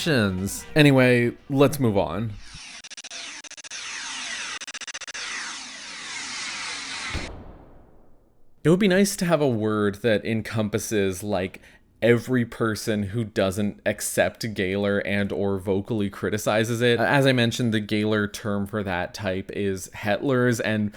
Anyway, let's move on. It would be nice to have a word that encompasses, like, every person who doesn't accept Gaylor and or vocally criticizes it. As I mentioned, the Gaylor term for that type is hetlers, and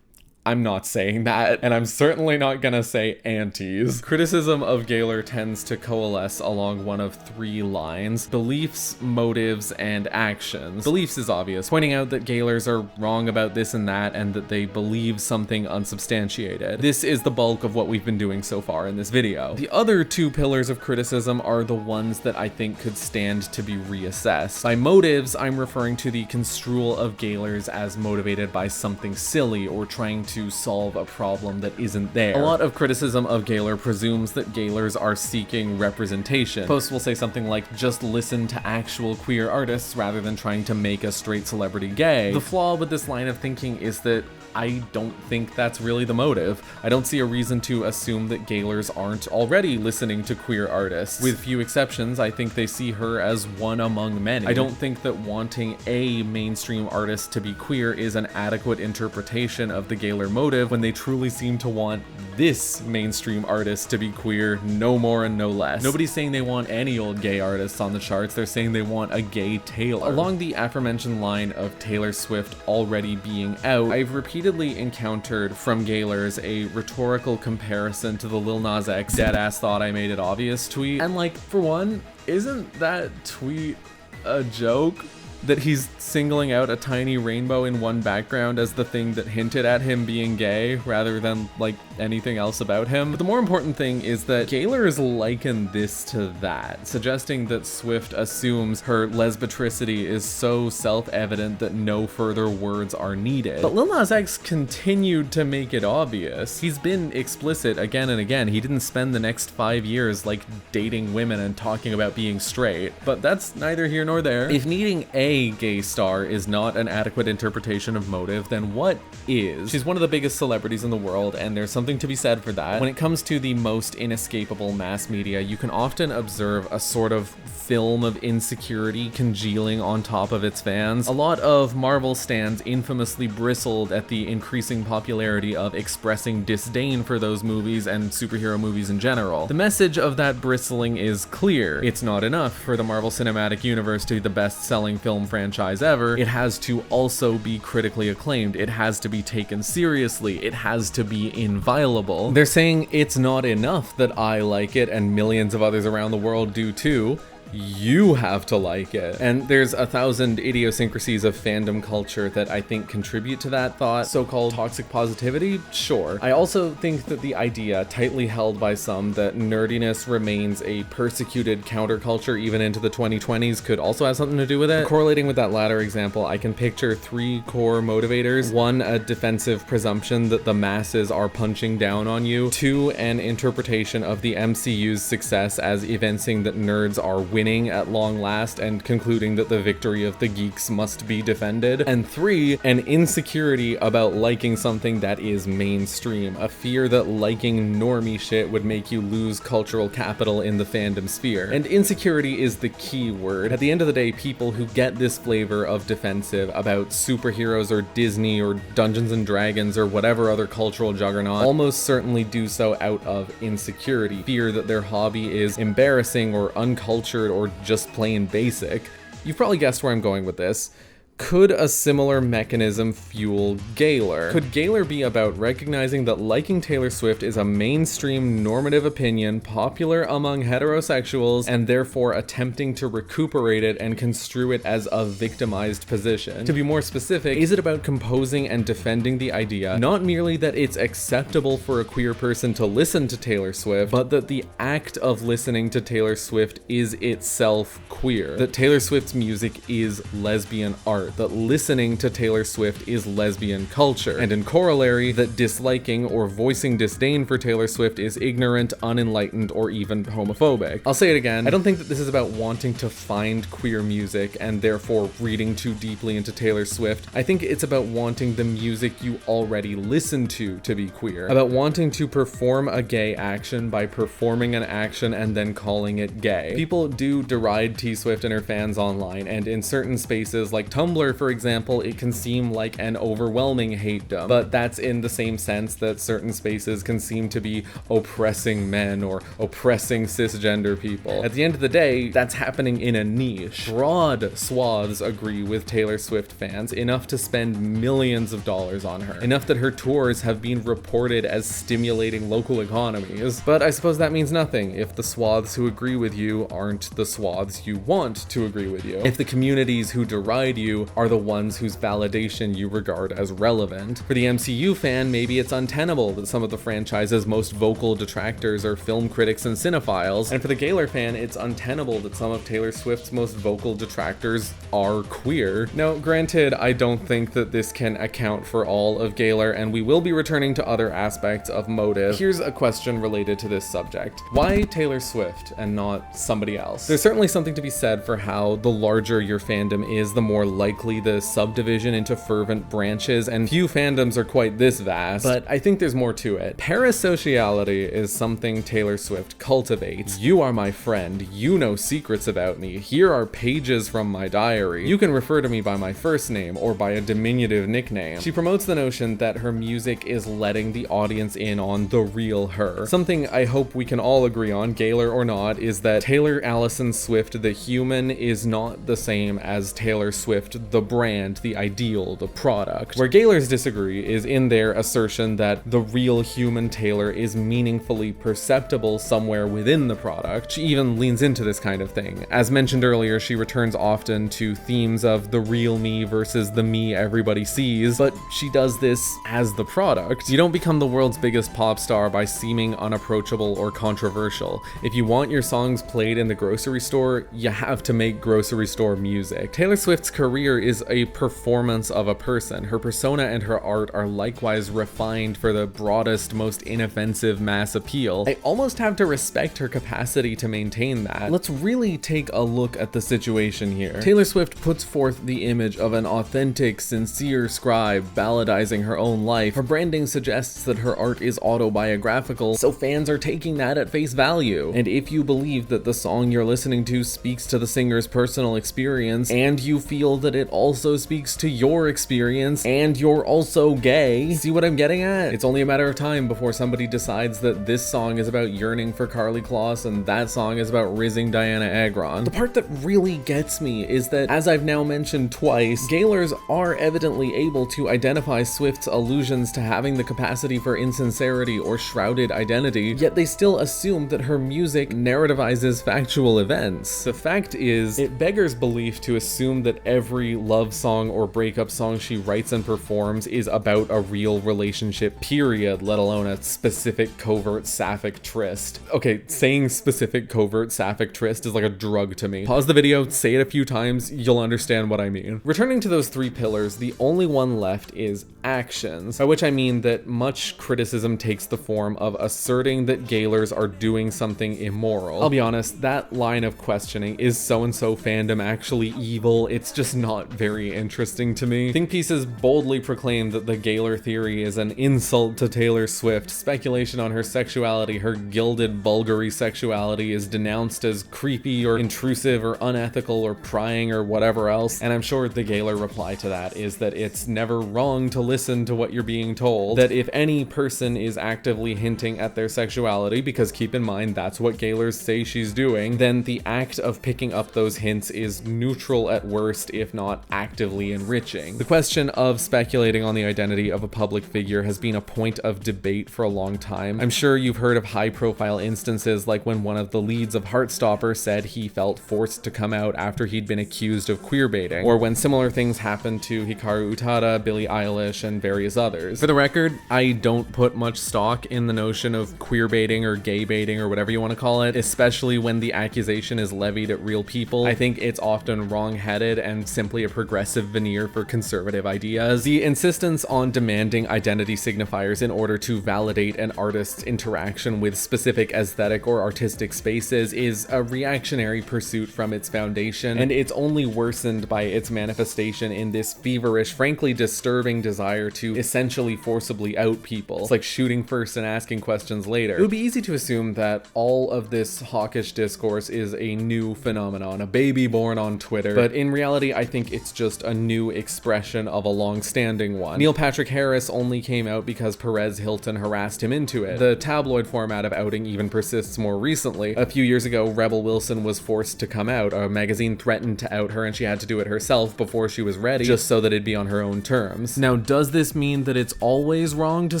I'm not saying that, and I'm certainly not gonna say antis. Criticism of Gaylor tends to coalesce along one of three lines: beliefs, motives, and actions. Beliefs is obvious, pointing out that Gaylors are wrong about this and that, and that they believe something unsubstantiated. This is the bulk of what we've been doing so far in this video. The other two pillars of criticism are the ones that I think could stand to be reassessed. By motives, I'm referring to the construal of Gaylors as motivated by something silly or trying to solve a problem that isn't there. A lot of criticism of Gaylor presumes that Gaylors are seeking representation. Posts will say something like, just listen to actual queer artists rather than trying to make a straight celebrity gay. The flaw with this line of thinking is that I don't think that's really the motive. I don't see a reason to assume that Gaylors aren't already listening to queer artists. With few exceptions, I think they see her as one among many. I don't think that wanting a mainstream artist to be queer is an adequate interpretation of the Gaylor motive when they truly seem to want this mainstream artist to be queer, no more and no less. Nobody's saying they want any old gay artists on the charts, they're saying they want a gay Taylor. Along the aforementioned line of Taylor Swift already being out, I've repeatedly encountered from Gaylors a rhetorical comparison to the Lil Nas X deadass thought I made it obvious tweet. And like, for one, isn't that tweet a joke? That he's singling out a tiny rainbow in one background as the thing that hinted at him being gay, rather than, like, anything else about him. But the more important thing is that Gaylors liken this to that, suggesting that Swift assumes her lesbitricity is so self-evident that no further words are needed. But Lil Nas X continued to make it obvious. He's been explicit again and again. He didn't spend the next 5 years, like, dating women and talking about being straight. But that's neither here nor there. If needing a gay star is not an adequate interpretation of motive, then what is? She's one of the biggest celebrities in the world, and there's something to be said for that. When it comes to the most inescapable mass media, you can often observe a sort of film of insecurity congealing on top of its fans. A lot of Marvel stans infamously bristled at the increasing popularity of expressing disdain for those movies and superhero movies in general. The message of that bristling is clear. It's not enough for the Marvel Cinematic Universe to be the best-selling film franchise ever. It has to also be critically acclaimed. It has to be taken seriously. It has to be inviolable. They're saying it's not enough that I like it and millions of others around the world do too. You have to like it. And there's 1,000 idiosyncrasies of fandom culture that I think contribute to that thought. So-called toxic positivity? Sure. I also think that the idea, tightly held by some, that nerdiness remains a persecuted counterculture even into the 2020s could also have something to do with it. Correlating with that latter example, I can picture three core motivators. One, a defensive presumption that the masses are punching down on you. Two, an interpretation of the MCU's success as evincing that nerds are winning winning at long last and concluding that the victory of the geeks must be defended. And 3, an insecurity about liking something that is mainstream, a fear that liking normie shit would make you lose cultural capital in the fandom sphere. And insecurity is the key word. At the end of the day, people who get this flavor of defensive about superheroes or Disney or Dungeons and Dragons or whatever other cultural juggernaut almost certainly do so out of insecurity, fear that their hobby is embarrassing or uncultured or just plain basic. You've probably guessed where I'm going with this. Could a similar mechanism fuel Gaylor? Could Gaylor be about recognizing that liking Taylor Swift is a mainstream normative opinion popular among heterosexuals and therefore attempting to recuperate it and construe it as a victimized position? To be more specific, is it about composing and defending the idea not merely that it's acceptable for a queer person to listen to Taylor Swift, but that the act of listening to Taylor Swift is itself queer? That Taylor Swift's music is lesbian art? That listening to Taylor Swift is lesbian culture, and in corollary, that disliking or voicing disdain for Taylor Swift is ignorant, unenlightened, or even homophobic. I'll say it again, I don't think that this is about wanting to find queer music and therefore reading too deeply into Taylor Swift. I think it's about wanting the music you already listen to be queer, about wanting to perform a gay action by performing an action and then calling it gay. People do deride T Swift and her fans online, and in certain spaces like Tumblr, for example, it can seem like an overwhelming hatedom, but that's in the same sense that certain spaces can seem to be oppressing men or oppressing cisgender people. At the end of the day, that's happening in a niche. Broad swaths agree with Taylor Swift fans, enough to spend millions of dollars on her, enough that her tours have been reported as stimulating local economies. But I suppose that means nothing if the swaths who agree with you aren't the swaths you want to agree with you, if the communities who deride you are the ones whose validation you regard as relevant. For the MCU fan, maybe it's untenable that some of the franchise's most vocal detractors are film critics and cinephiles, and for the Gaylor fan, it's untenable that some of Taylor Swift's most vocal detractors are queer. Now, granted, I don't think that this can account for all of Gaylor, and we will be returning to other aspects of motive. Here's a question related to this subject. Why Taylor Swift and not somebody else? There's certainly something to be said for how the larger your fandom is, the more likely the subdivision into fervent branches, and few fandoms are quite this vast, but I think there's more to it. Parasociality is something Taylor Swift cultivates. You are my friend, you know secrets about me, here are pages from my diary, you can refer to me by my first name or by a diminutive nickname. She promotes the notion that her music is letting the audience in on the real her. Something I hope we can all agree on, Gaylor or not, is that Taylor Allison Swift the human is not the same as Taylor Swift the brand, the ideal, the product. Where Gaylors disagree is in their assertion that the real human Taylor is meaningfully perceptible somewhere within the product. She even leans into this kind of thing. As mentioned earlier, she returns often to themes of the real me versus the me everybody sees, but she does this as the product. You don't become the world's biggest pop star by seeming unapproachable or controversial. If you want your songs played in the grocery store, you have to make grocery store music. Taylor Swift's career is a performance of a person. Her persona and her art are likewise refined for the broadest, most inoffensive mass appeal. I almost have to respect her capacity to maintain that. Let's really take a look at the situation here. Taylor Swift puts forth the image of an authentic, sincere scribe balladizing her own life. Her branding suggests that her art is autobiographical, so fans are taking that at face value. And if you believe that the song you're listening to speaks to the singer's personal experience, and you feel that it also speaks to your experience, and you're also gay. See what I'm getting at? It's only a matter of time before somebody decides that this song is about yearning for Karlie Kloss and that song is about rizzing Diana Agron. The part that really gets me is that, as I've now mentioned twice, Gaylors are evidently able to identify Swift's allusions to having the capacity for insincerity or shrouded identity, yet they still assume that her music narrativizes factual events. The fact is, it beggars belief to assume that every every love song or breakup song she writes and performs is about a real relationship, period, let alone a specific covert sapphic tryst. Okay, saying specific covert sapphic tryst is like a drug to me. Pause the video, say it a few times, you'll understand what I mean. Returning to those three pillars, the only one left is actions, by which I mean that much criticism takes the form of asserting that Gaylors are doing something immoral. I'll be honest, that line of questioning, is so-and-so fandom actually evil? It's just not very interesting to me. Think pieces boldly proclaim that the Gaylor Theory is an insult to Taylor Swift. Speculation on her sexuality, her gilded Bulgari sexuality, is denounced as creepy or intrusive or unethical or prying or whatever else. And I'm sure the Gaylor reply to that is that it's never wrong to listen to what you're being told. That if any person is actively hinting at their sexuality, because keep in mind that's what Gaylors say she's doing, then the act of picking up those hints is neutral at worst, if not actively enriching. The question of speculating on the identity of a public figure has been a point of debate for a long time. I'm sure you've heard of high-profile instances like when one of the leads of Heartstopper said he felt forced to come out after he'd been accused of queerbaiting, or when similar things happened to Hikaru Utada, Billie Eilish, and various others. For the record, I don't put much stock in the notion of queerbaiting or gay baiting or whatever you want to call it, especially when the accusation is levied at real people. I think it's often wrong-headed and simply a progressive veneer for conservative ideas. The insistence on demanding identity signifiers in order to validate an artist's interaction with specific aesthetic or artistic spaces is a reactionary pursuit from its foundation, and it's only worsened by its manifestation in this feverish, frankly disturbing desire to essentially forcibly out people. It's like shooting first and asking questions later. It would be easy to assume that all of this hawkish discourse is a new phenomenon, a baby born on Twitter, but in reality I think it's just a new expression of a long-standing one. Neil Patrick Harris only came out because Perez Hilton harassed him into it. The tabloid format of outing even persists more recently. A few years ago, Rebel Wilson was forced to come out. A magazine threatened to out her and she had to do it herself before she was ready, just so that it'd be on her own terms. Now, does this mean that it's always wrong to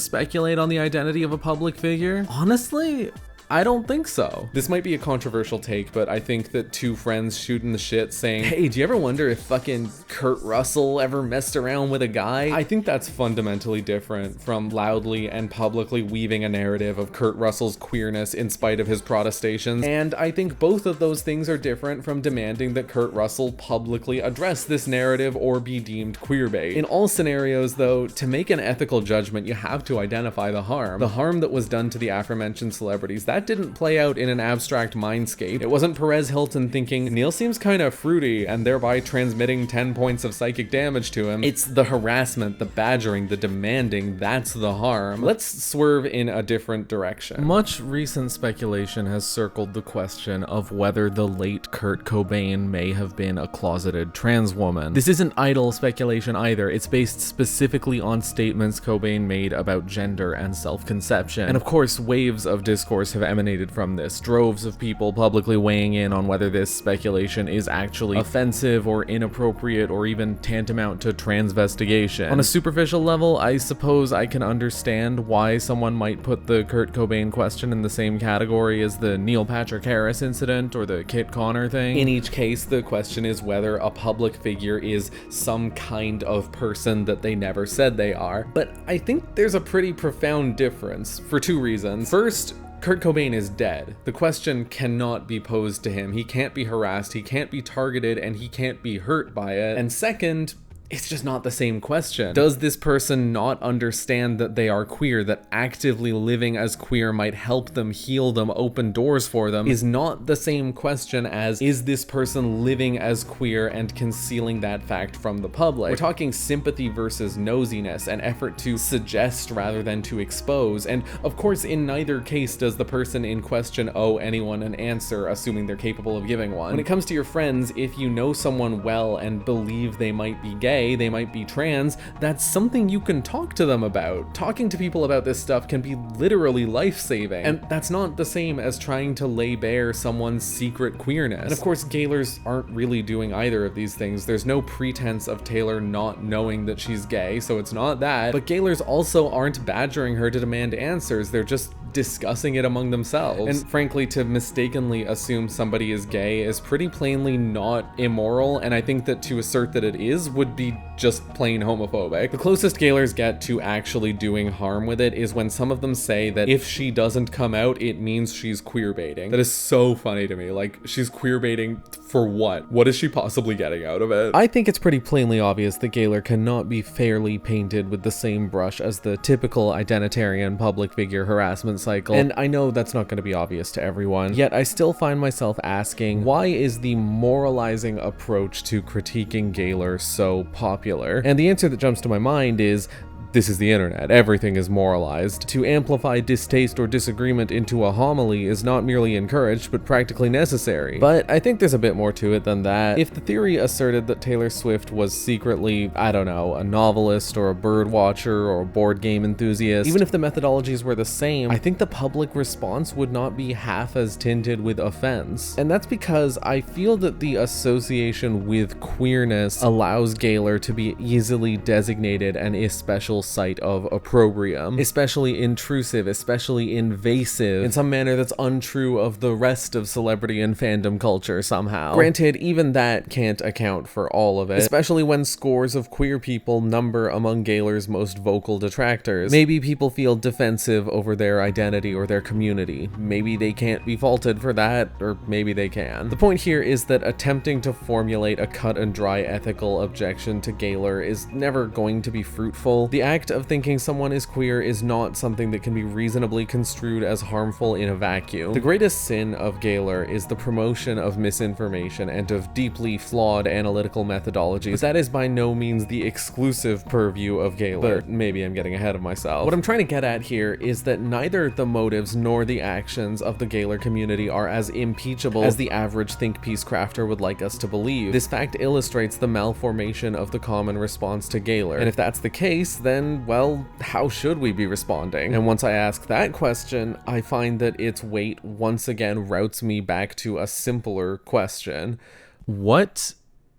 speculate on the identity of a public figure? Honestly, I don't think so. This might be a controversial take, but I think that two friends shooting the shit saying, hey, do you ever wonder if fucking Kurt Russell ever messed around with a guy? I think that's fundamentally different from loudly and publicly weaving a narrative of Kurt Russell's queerness in spite of his protestations. And I think both of those things are different from demanding that Kurt Russell publicly address this narrative or be deemed queerbait. In all scenarios, though, to make an ethical judgment, you have to identify the harm. The harm that was done to the aforementioned celebrities, that didn't play out in an abstract mindscape. It wasn't Perez Hilton thinking, Neil seems kind of fruity, and thereby transmitting 10 points of psychic damage to him. It's the harassment, the badgering, the demanding, that's the harm. Let's swerve in a different direction. Much recent speculation has circled the question of whether the late Kurt Cobain may have been a closeted trans woman. This isn't idle speculation either. It's based specifically on statements Cobain made about gender and self-conception. And of course, waves of discourse have emanated from this, droves of people publicly weighing in on whether this speculation is actually offensive or inappropriate or even tantamount to transvestigation. On a superficial level, I suppose I can understand why someone might put the Kurt Cobain question in the same category as the Neil Patrick Harris incident or the Kit Connor thing. In each case, the question is whether a public figure is some kind of person that they never said they are. But I think there's a pretty profound difference for two reasons. First, Kurt Cobain is dead. The question cannot be posed to him. He can't be harassed, he can't be targeted, and he can't be hurt by it. And second, it's just not the same question. Does this person not understand that they are queer, that actively living as queer might help them, heal them, open doors for them, is not the same question as, is this person living as queer and concealing that fact from the public? We're talking sympathy versus nosiness, an effort to suggest rather than to expose, and of course in neither case does the person in question owe anyone an answer, assuming they're capable of giving one. When it comes to your friends, if you know someone well and believe they might be gay, they might be trans, that's something you can talk to them about. Talking to people about this stuff can be literally life-saving, and that's not the same as trying to lay bare someone's secret queerness. And of course, Gaylors aren't really doing either of these things. There's no pretense of Taylor not knowing that she's gay, so it's not that, but Gaylors also aren't badgering her to demand answers. They're just discussing it among themselves. And frankly, to mistakenly assume somebody is gay is pretty plainly not immoral, and I think that to assert that it is would be just plain homophobic. The closest Gaylors get to actually doing harm with it is when some of them say that if she doesn't come out, it means she's queer baiting. That is so funny to me. Like, she's queer baiting for what? What is she possibly getting out of it? I think it's pretty plainly obvious that Gaylor cannot be fairly painted with the same brush as the typical identitarian public figure harassment cycle, and I know that's not going to be obvious to everyone, yet I still find myself asking, why is the moralizing approach to critiquing Gaylor so popular? And the answer that jumps to my mind is, this is the internet. Everything is moralized. To amplify distaste or disagreement into a homily is not merely encouraged, but practically necessary. But I think there's a bit more to it than that. If the theory asserted that Taylor Swift was secretly, I don't know, a novelist or a bird watcher or a board game enthusiast, even if the methodologies were the same, I think the public response would not be half as tinted with offense. And that's because I feel that the association with queerness allows Gaylor to be easily designated an especial site of opprobrium, especially intrusive, especially invasive, in some manner that's untrue of the rest of celebrity and fandom culture somehow. Granted, even that can't account for all of it, especially when scores of queer people number among Gaylor's most vocal detractors. Maybe people feel defensive over their identity or their community. Maybe they can't be faulted for that, or maybe they can. The point here is that attempting to formulate a cut and dry ethical objection to Gaylor is never going to be fruitful. The act of thinking someone is queer is not something that can be reasonably construed as harmful in a vacuum. The greatest sin of Gaylor is the promotion of misinformation and of deeply flawed analytical methodologies, but that is by no means the exclusive purview of Gaylor. But maybe I'm getting ahead of myself. What I'm trying to get at here is that neither the motives nor the actions of the Gaylor community are as impeachable as the average think piece crafter would like us to believe. This fact illustrates the malformation of the common response to Gaylor, and if that's the case, then, well, how should we be responding? And once I ask that question, I find that its weight once again routes me back to a simpler question. What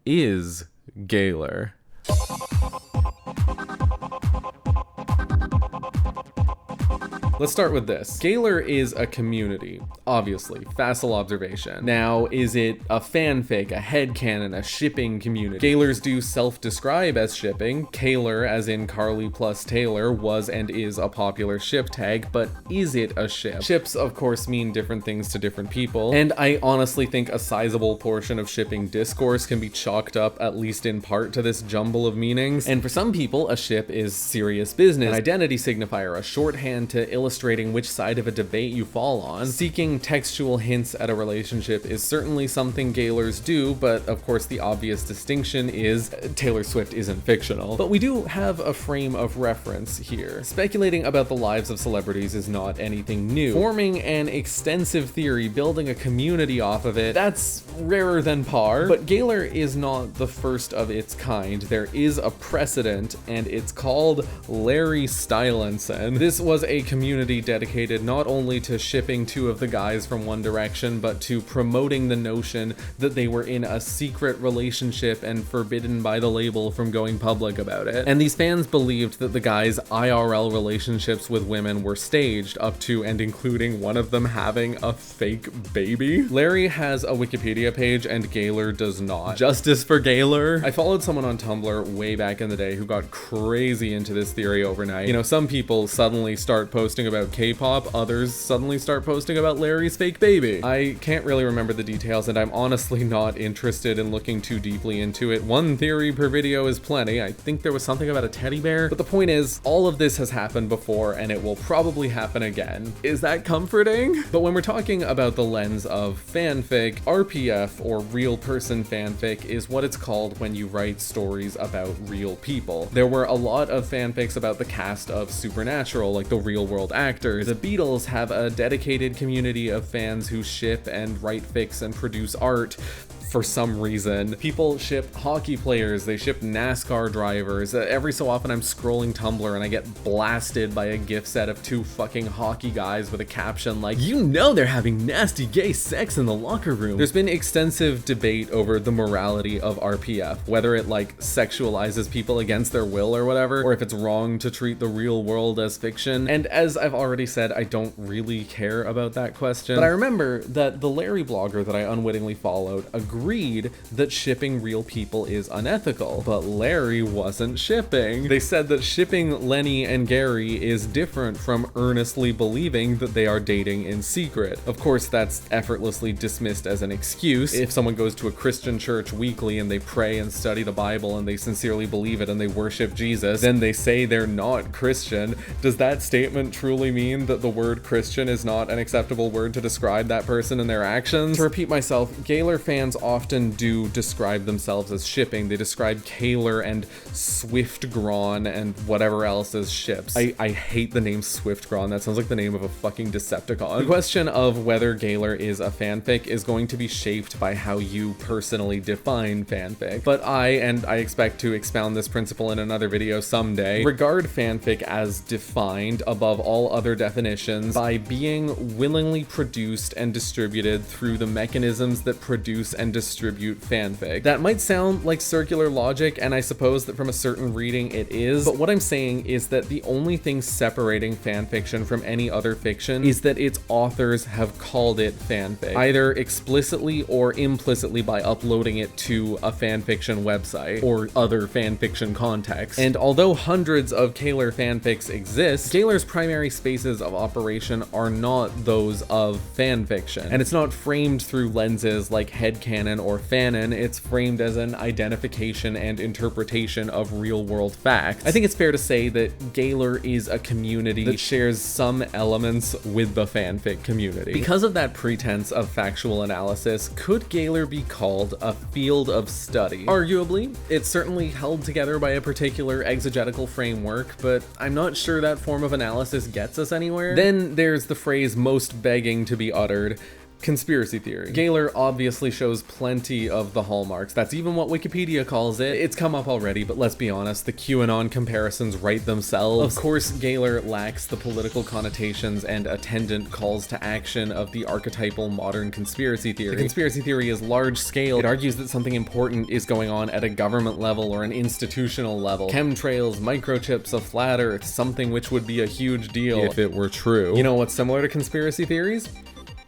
is Gaylor? Let's start with this. Gaylor is a community, obviously. Facile observation. Now, is it a fanfic, a headcanon, a shipping community? Gaylors do self-describe as shipping. Kaylor, as in Carly plus Taylor, was and is a popular ship tag, but is it a ship? Ships, of course, mean different things to different people, and I honestly think a sizable portion of shipping discourse can be chalked up, at least in part, to this jumble of meanings. And for some people, a ship is serious business, an identity signifier, a shorthand to illustrating which side of a debate you fall on. Seeking textual hints at a relationship is certainly something Gaylors do, but of course the obvious distinction is Taylor Swift isn't fictional. But we do have a frame of reference here. Speculating about the lives of celebrities is not anything new. Forming an extensive theory, building a community off of it, that's rarer than par. But Gaylor is not the first of its kind. There is a precedent, and it's called Larry Stylinson. This was a community dedicated not only to shipping two of the guys from One Direction, but to promoting the notion that they were in a secret relationship and forbidden by the label from going public about it. And these fans believed that the guys' IRL relationships with women were staged, up to and including one of them having a fake baby. Larry has a Wikipedia page and Gaylor does not. Justice for Gaylor. I followed someone on Tumblr way back in the day who got crazy into this theory overnight. You know, some people suddenly start posting about K-pop, others suddenly start posting about Larry's fake baby. I can't really remember the details, and I'm honestly not interested in looking too deeply into it. One theory per video is plenty. I think there was something about a teddy bear, but the point is, all of this has happened before, and it will probably happen again. Is that comforting? But when we're talking about the lens of fanfic, RPF, or real person fanfic, is what it's called when you write stories about real people. There were a lot of fanfics about the cast of Supernatural, like the real world actors. The Beatles have a dedicated community of fans who ship and write fics and produce art. for some reason. People ship hockey players, they ship NASCAR drivers. Every so often I'm scrolling Tumblr and I get blasted by a GIF set of two fucking hockey guys with a caption like, "You know they're having nasty gay sex in the locker room." There's been extensive debate over the morality of RPF, whether it like sexualizes people against their will or whatever, or if it's wrong to treat the real world as fiction. And as I've already said, I don't really care about that question. But I remember that the Larry blogger that I unwittingly followed agreed that shipping real people is unethical, but Larry wasn't shipping. They said that shipping Lenny and Gary is different from earnestly believing that they are dating in secret. Of course, that's effortlessly dismissed as an excuse. If someone goes to a Christian church weekly and they pray and study the Bible and they sincerely believe it and they worship Jesus, then they say they're not Christian. Does that statement truly mean that the word Christian is not an acceptable word to describe that person and their actions? To repeat myself, Gaylor fans often do describe themselves as shipping. They describe Kaylor and Swiftgron and whatever else as ships. I hate the name Swiftgron. That sounds like the name of a fucking Decepticon. The question of whether Gaylor is a fanfic is going to be shaped by how you personally define fanfic. But I expect to expound this principle in another video someday, regard fanfic as defined above all other definitions by being willingly produced and distributed through the mechanisms that produce and distribute fanfic. That might sound like circular logic, and I suppose that from a certain reading it is, but what I'm saying is that the only thing separating fanfiction from any other fiction is that its authors have called it fanfic, either explicitly or implicitly by uploading it to a fanfiction website or other fanfiction context. And although hundreds of Gaylor fanfics exist, Gaylor's primary spaces of operation are not those of fanfiction. And it's not framed through lenses like headcanon or fanon, it's framed as an identification and interpretation of real-world facts. I think it's fair to say that Gaylor is a community that shares some elements with the fanfic community. Because of that pretense of factual analysis, could Gaylor be called a field of study? Arguably, it's certainly held together by a particular exegetical framework, but I'm not sure that form of analysis gets us anywhere. Then there's the phrase most begging to be uttered: conspiracy theory. Gaylor obviously shows plenty of the hallmarks. That's even what Wikipedia calls it. It's come up already, but let's be honest, the QAnon comparisons write themselves. Of course, Gaylor lacks the political connotations and attendant calls to action of the archetypal modern conspiracy theory. The conspiracy theory is large scale. It argues that something important is going on at a government level or an institutional level. Chemtrails, microchips, a flat earth, something which would be a huge deal if it were true. You know what's similar to conspiracy theories?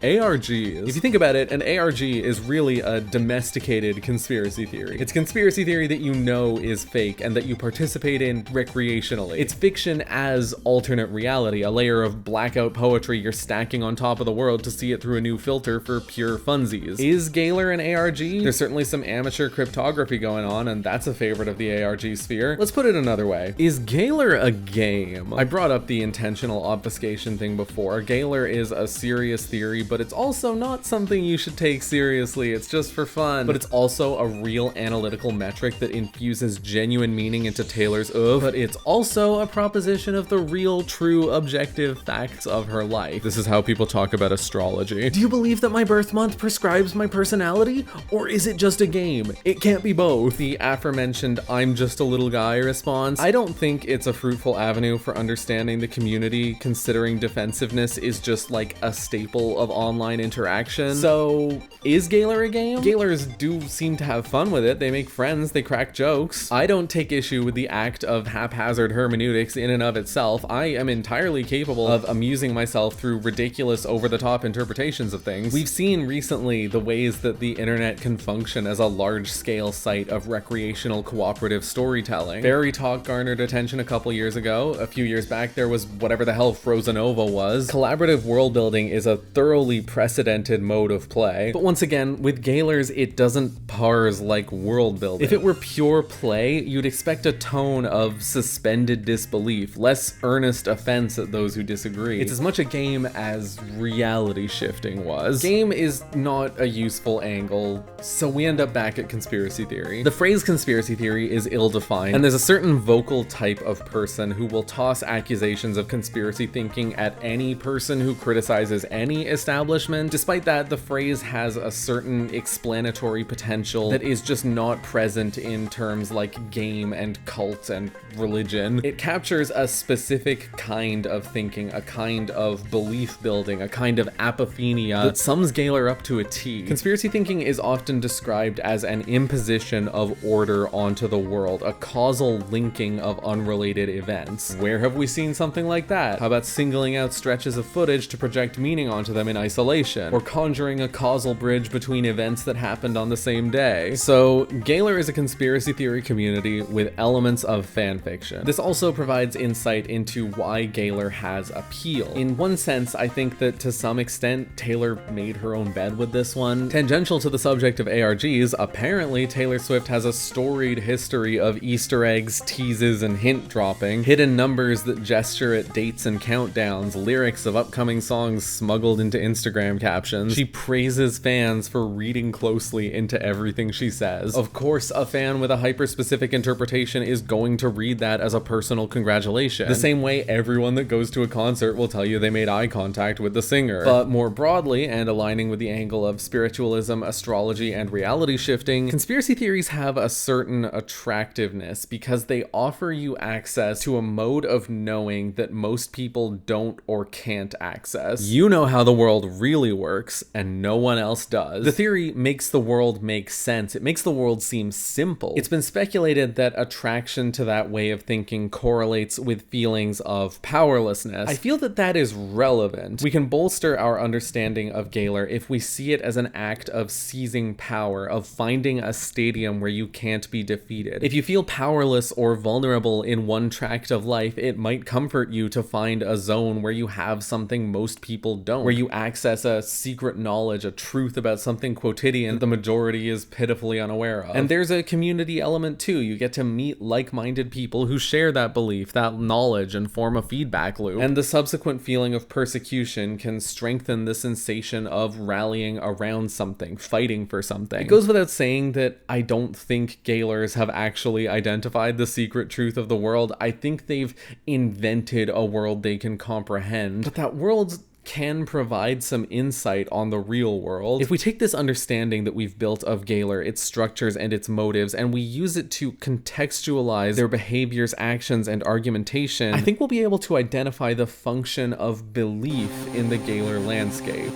ARGs. If you think about it, an ARG is really a domesticated conspiracy theory. It's conspiracy theory that you know is fake and that you participate in recreationally. It's fiction as alternate reality, a layer of blackout poetry you're stacking on top of the world to see it through a new filter for pure funsies. Is Gaylor an ARG? There's certainly some amateur cryptography going on, and that's a favorite of the ARG sphere. Let's put it another way. Is Gaylor a game? I brought up the intentional obfuscation thing before. Gaylor is a serious theory, but it's also not something you should take seriously. It's just for fun. But it's also a real analytical metric that infuses genuine meaning into Taylor's oof. But it's also a proposition of the real, true, objective facts of her life. This is how people talk about astrology. Do you believe that my birth month prescribes my personality? Or is it just a game? It can't be both. The aforementioned "I'm just a little guy" response, I don't think it's a fruitful avenue for understanding the community, considering defensiveness is just like a staple of online interaction. So, is Gaylor a game? Gaylors do seem to have fun with it. They make friends, they crack jokes. I don't take issue with the act of haphazard hermeneutics in and of itself. I am entirely capable of amusing myself through ridiculous, over-the-top interpretations of things. We've seen recently the ways that the internet can function as a large-scale site of recreational cooperative storytelling. Fairy talk garnered attention a couple years ago. A few years back, there was whatever the hell Frozenova was. Collaborative world building is a thoroughly precedented mode of play. But once again, with Gaylors, it doesn't parse like world building. If it were pure play, you'd expect a tone of suspended disbelief, less earnest offense at those who disagree. It's as much a game as reality shifting was. Game is not a useful angle, so we end up back at conspiracy theory. The phrase conspiracy theory is ill-defined, and there's a certain vocal type of person who will toss accusations of conspiracy thinking at any person who criticizes any established establishment. Despite that, the phrase has a certain explanatory potential that is just not present in terms like game and cult and religion. It captures a specific kind of thinking, a kind of belief building, a kind of apophenia that sums Gaylor up to a T. Conspiracy thinking is often described as an imposition of order onto the world, a causal linking of unrelated events. Where have we seen something like that? How about singling out stretches of footage to project meaning onto them in isolation, or conjuring a causal bridge between events that happened on the same day? So Gaylor is a conspiracy theory community with elements of fan fiction. This also provides insight into why Gaylor has appeal. In one sense, I think that to some extent, Taylor made her own bed with this one. Tangential to the subject of ARGs, apparently Taylor Swift has a storied history of Easter eggs, teases, and hint dropping, hidden numbers that gesture at dates and countdowns, lyrics of upcoming songs smuggled into Instagram captions. She praises fans for reading closely into everything she says. Of course, a fan with a hyper-specific interpretation is going to read that as a personal congratulation. The same way everyone that goes to a concert will tell you they made eye contact with the singer. But more broadly, and aligning with the angle of spiritualism, astrology, and reality shifting, conspiracy theories have a certain attractiveness because they offer you access to a mode of knowing that most people don't or can't access. You know how the world really works, and no one else does. The theory makes the world make sense. It makes the world seem simple. It's been speculated that attraction to that way of thinking correlates with feelings of powerlessness. I feel that that is relevant. We can bolster our understanding of Gaylor if we see it as an act of seizing power, of finding a stadium where you can't be defeated. If you feel powerless or vulnerable in one tract of life, it might comfort you to find a zone where you have something most people don't, where you access a secret knowledge, a truth about something quotidian the majority is pitifully unaware of. And there's a community element too. You get to meet like-minded people who share that belief, that knowledge, and form a feedback loop. And the subsequent feeling of persecution can strengthen the sensation of rallying around something, fighting for something. It goes without saying that I don't think Gaylors have actually identified the secret truth of the world. I think they've invented a world they can comprehend, but that world can provide some insight on the real world. If we take this understanding that we've built of Gaylor, its structures and its motives, and we use it to contextualize their behaviors, actions, and argumentation, I think we'll be able to identify the function of belief in the Gaylor landscape.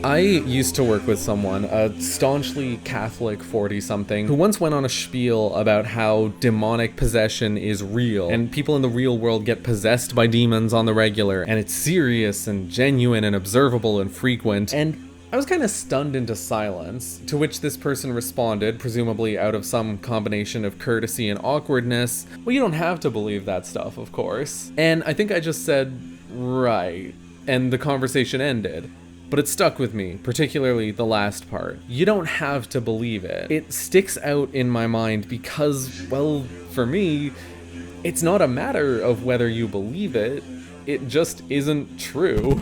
I used to work with someone, a staunchly Catholic 40-something, who once went on a spiel about how demonic possession is real, and people in the real world get possessed by demons on the regular, and it's serious and genuine and observable and frequent, and I was kind of stunned into silence, to which this person responded, presumably out of some combination of courtesy and awkwardness, "Well, you don't have to believe that stuff, of course." And I think I just said, "Right," and the conversation ended. But it stuck with me, particularly the last part. You don't have to believe it. It sticks out in my mind because, well, for me, it's not a matter of whether you believe it. It just isn't true.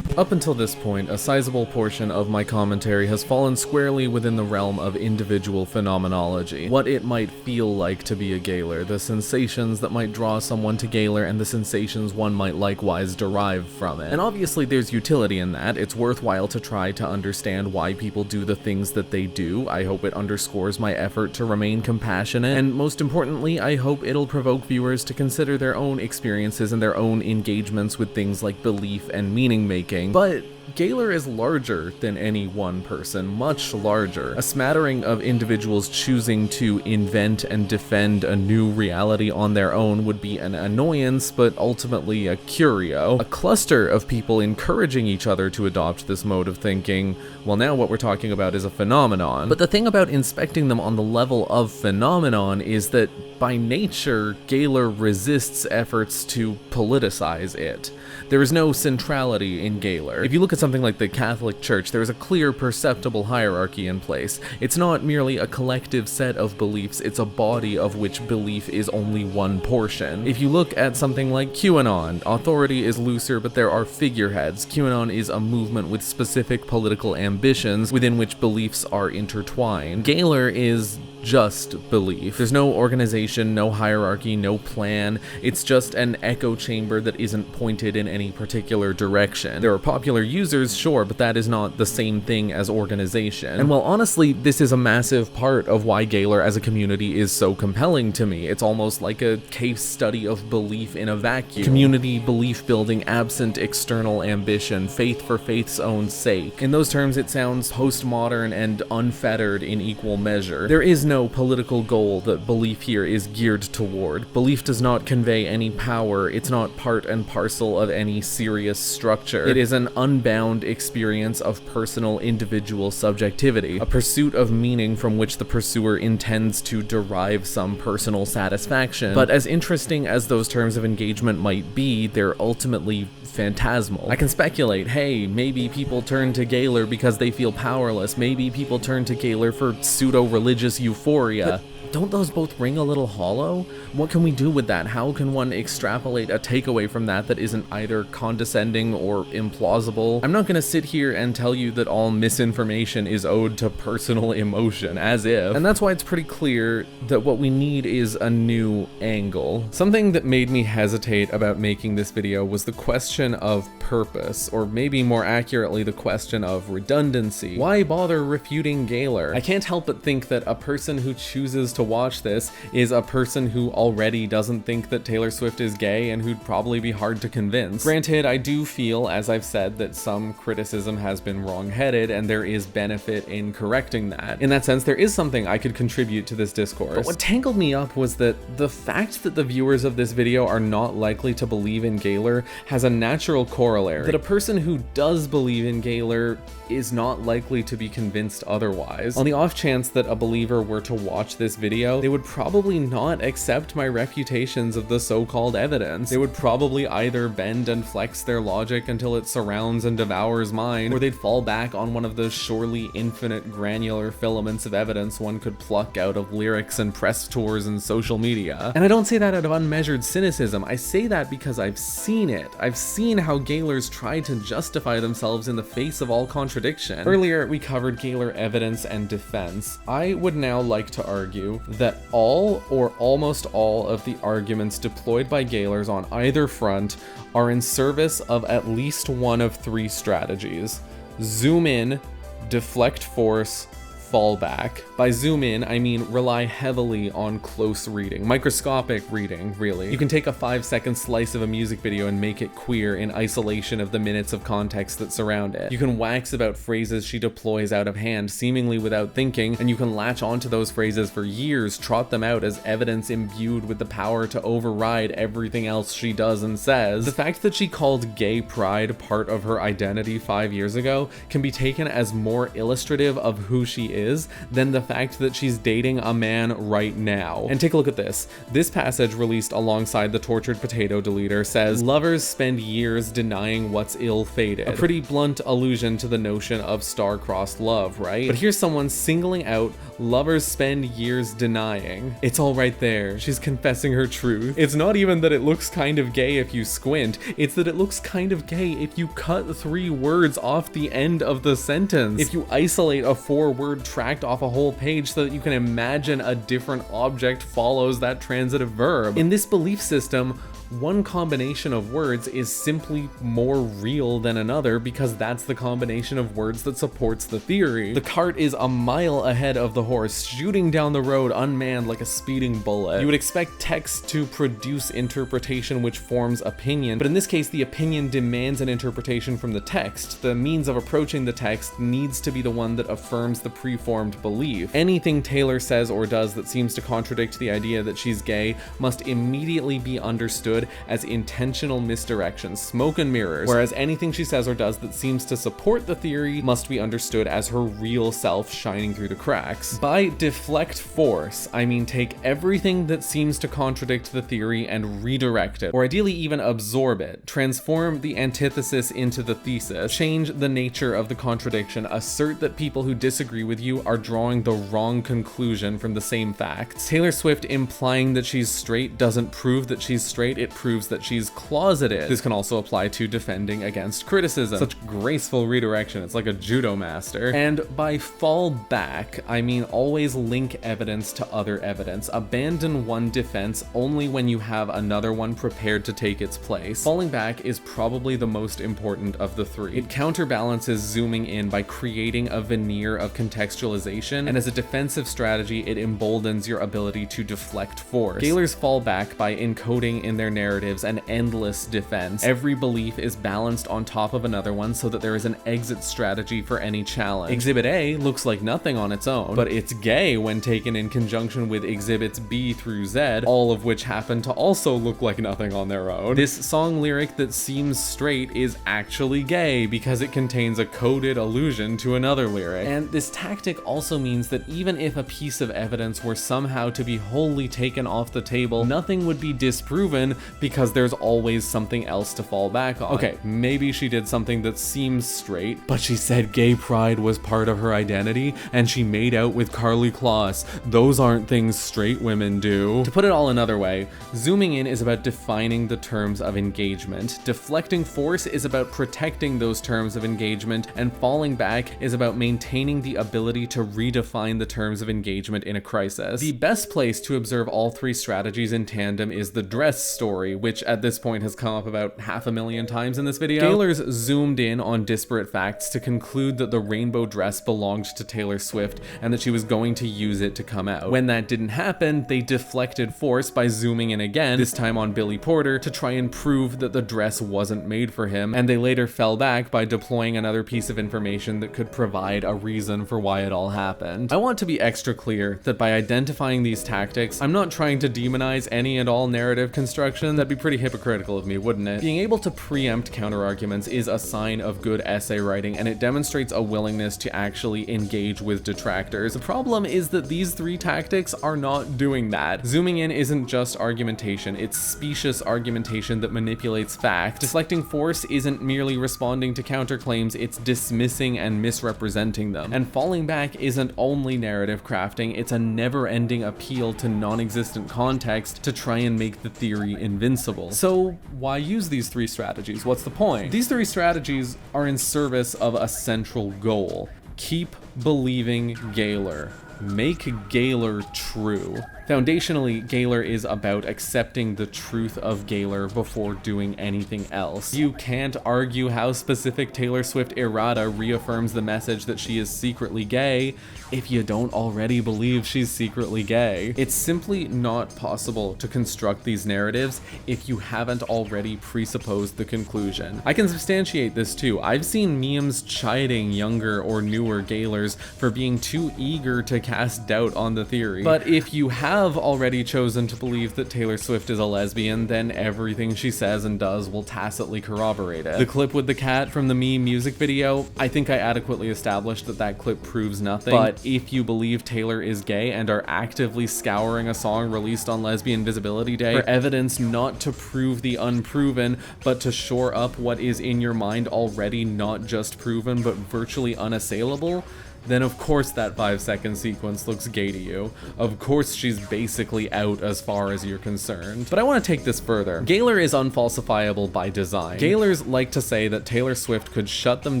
Up until this point, a sizable portion of my commentary has fallen squarely within the realm of individual phenomenology. What it might feel like to be a Gaylor, the sensations that might draw someone to Gaylor, and the sensations one might likewise derive from it. And obviously there's utility in that. It's worthwhile to try to understand why people do the things that they do. I hope it underscores my effort to remain compassionate, and most importantly, I hope it'll provoke viewers to consider their own experiences and their own engagements with things like belief and meaning making. But Gaylor is larger than any one person, much larger. A smattering of individuals choosing to invent and defend a new reality on their own would be an annoyance, but ultimately a curio. A cluster of people encouraging each other to adopt this mode of thinking, well, now what we're talking about is a phenomenon. But the thing about inspecting them on the level of phenomenon is that by nature, Gaylor resists efforts to politicize it. There is no centrality in Gaylor. If you look at something like the Catholic Church, there is a clear, perceptible hierarchy in place. It's not merely a collective set of beliefs, it's a body of which belief is only one portion. If you look at something like QAnon, authority is looser, but there are figureheads. QAnon is a movement with specific political ambitions within which beliefs are intertwined. Gaylor is just belief. There's no organization, no hierarchy, no plan. It's just an echo chamber that isn't pointed in any particular direction. There are popular users, sure, but that is not the same thing as organization. And while honestly, this is a massive part of why Gaylor as a community is so compelling to me. It's almost like a case study of belief in a vacuum. Community belief building absent external ambition, faith for faith's own sake. In those terms, it sounds postmodern and unfettered in equal measure. There is no political goal that belief here is geared toward. Belief does not convey any power, it's not part and parcel of any serious structure. It is an unbound experience of personal individual subjectivity, a pursuit of meaning from which the pursuer intends to derive some personal satisfaction. But as interesting as those terms of engagement might be, they're ultimately phantasmal. I can speculate, hey, maybe people turn to Gaylor because they feel powerless, maybe people turn to Gaylor for pseudo-religious euphoria. But don't those both ring a little hollow? What can we do with that? How can one extrapolate a takeaway from that that isn't either condescending or implausible? I'm not gonna sit here and tell you that all misinformation is owed to personal emotion, as if. And that's why it's pretty clear that what we need is a new angle. Something that made me hesitate about making this video was the question of purpose, or maybe more accurately, the question of redundancy. Why bother refuting Gaylor? I can't help but think that a person who chooses to watch this is a person who already doesn't think that Taylor Swift is gay and who'd probably be hard to convince. Granted, I do feel, as I've said, that some criticism has been wrong-headed and there is benefit in correcting that. In that sense, there is something I could contribute to this discourse. But what tangled me up was that the fact that the viewers of this video are not likely to believe in Gaylor has a natural corollary. That a person who does believe in Gaylor is not likely to be convinced otherwise. On the off chance that a believer were to watch this video, they would probably not accept my refutations of the so-called evidence. They would probably either bend and flex their logic until it surrounds and devours mine, or they'd fall back on one of the surely infinite granular filaments of evidence one could pluck out of lyrics and press tours and social media. And I don't say that out of unmeasured cynicism. I say that because I've seen it. I've seen how Gaylors try to justify themselves in the face of all contradiction. Earlier, we covered Gaylor evidence and defense. I would now like to argue that all or almost all of the arguments deployed by Gaylors on either front are in service of at least one of three strategies: zoom in, deflect force, fall back. By zoom in, I mean rely heavily on close reading, microscopic reading, really. You can take a 5-second slice of a music video and make it queer in isolation of the minutes of context that surround it. You can wax about phrases she deploys out of hand, seemingly without thinking, and you can latch onto those phrases for years, trot them out as evidence imbued with the power to override everything else she does and says. The fact that she called gay pride part of her identity 5 years ago can be taken as more illustrative of who she is than the fact that she's dating a man right now. And take a look at this. This passage, released alongside the Tortured Potato Deleter, says, "Lovers spend years denying what's ill-fated." A pretty blunt allusion to the notion of star-crossed love, right? But here's someone singling out lovers spend years denying. It's all right there. She's confessing her truth. It's not even that it looks kind of gay if you squint, it's that it looks kind of gay if you cut 3 words off the end of the sentence. If you isolate a 4-word tract off a whole page so that you can imagine a different object follows that transitive verb. In this belief system, one combination of words is simply more real than another because that's the combination of words that supports the theory. The cart is a mile ahead of the horse, shooting down the road unmanned like a speeding bullet. You would expect text to produce interpretation which forms opinion, but in this case the opinion demands an interpretation from the text. The means of approaching the text needs to be the one that affirms the preformed belief. Anything Taylor says or does that seems to contradict the idea that she's gay must immediately be understood understood as intentional misdirection, smoke and mirrors, whereas anything she says or does that seems to support the theory must be understood as her real self shining through the cracks. By deflect force, I mean take everything that seems to contradict the theory and redirect it, or ideally even absorb it, transform the antithesis into the thesis, change the nature of the contradiction, assert that people who disagree with you are drawing the wrong conclusion from the same facts. Taylor Swift implying that she's straight doesn't prove that she's straight, it proves that she's closeted. This can also apply to defending against criticism. Such graceful redirection, it's like a judo master. And by fall back, I mean always link evidence to other evidence. Abandon one defense only when you have another one prepared to take its place. Falling back is probably the most important of the three. It counterbalances zooming in by creating a veneer of contextualization, and as a defensive strategy, it emboldens your ability to deflect force. Gaylor's fall back by encoding in their narratives an endless defense. Every belief is balanced on top of another one so that there is an exit strategy for any challenge. Exhibit A looks like nothing on its own, but it's gay when taken in conjunction with exhibits B through Z, all of which happen to also look like nothing on their own. This song lyric that seems straight is actually gay because it contains a coded allusion to another lyric. And this tactic also means that even if a piece of evidence were somehow to be wholly taken off the table, nothing would be disproven because there's always something else to fall back on. Okay, maybe she did something that seems straight, but she said gay pride was part of her identity and she made out with Karlie Kloss. Those aren't things straight women do. To put it all another way, zooming in is about defining the terms of engagement. Deflecting force is about protecting those terms of engagement, and falling back is about maintaining the ability to redefine the terms of engagement in a crisis. The best place to observe all three strategies in tandem is the dress story, which at this point has come up about 500,000 times in this video. Gaylor's zoomed in on disparate facts to conclude that the rainbow dress belonged to Taylor Swift and that she was going to use it to come out. When that didn't happen, they deflected force by zooming in again, this time on Billy Porter, to try and prove that the dress wasn't made for him, and they later fell back by deploying another piece of information that could provide a reason for why it all happened. I want to be extra clear that by identifying these tactics, I'm not trying to demonize any and all narrative construction. That'd be pretty hypocritical of me, wouldn't it? Being able to preempt counterarguments is a sign of good essay writing, and it demonstrates a willingness to actually engage with detractors. The problem is that these three tactics are not doing that. Zooming in isn't just argumentation, it's specious argumentation that manipulates fact. Deflecting force isn't merely responding to counterclaims, it's dismissing and misrepresenting them. And falling back isn't only narrative crafting, it's a never-ending appeal to non-existent context to try and make the theory invincible. So why use these three strategies? What's the point? These three strategies are in service of a central goal. Keep believing Gaylor. Make Gaylor true. Foundationally, Gaylor is about accepting the truth of Gaylor before doing anything else. You can't argue how specific Taylor Swift errata reaffirms the message that she is secretly gay if you don't already believe she's secretly gay. It's simply not possible to construct these narratives if you haven't already presupposed the conclusion. I can substantiate this too. I've seen memes chiding younger or newer Gaylors for being too eager to cast doubt on the theory. But if you have already chosen to believe that Taylor Swift is a lesbian, then everything she says and does will tacitly corroborate it. The clip with the cat from the meme music video, I think I adequately established that that clip proves nothing. But if you believe Taylor is gay and are actively scouring a song released on Lesbian Visibility Day for evidence not to prove the unproven, but to shore up what is in your mind already not just proven, but virtually unassailable, then of course that 5-second sequence looks gay to you. Of course she's basically out as far as you're concerned. But I want to take this further. Gaylor is unfalsifiable by design. Gaylors like to say that Taylor Swift could shut them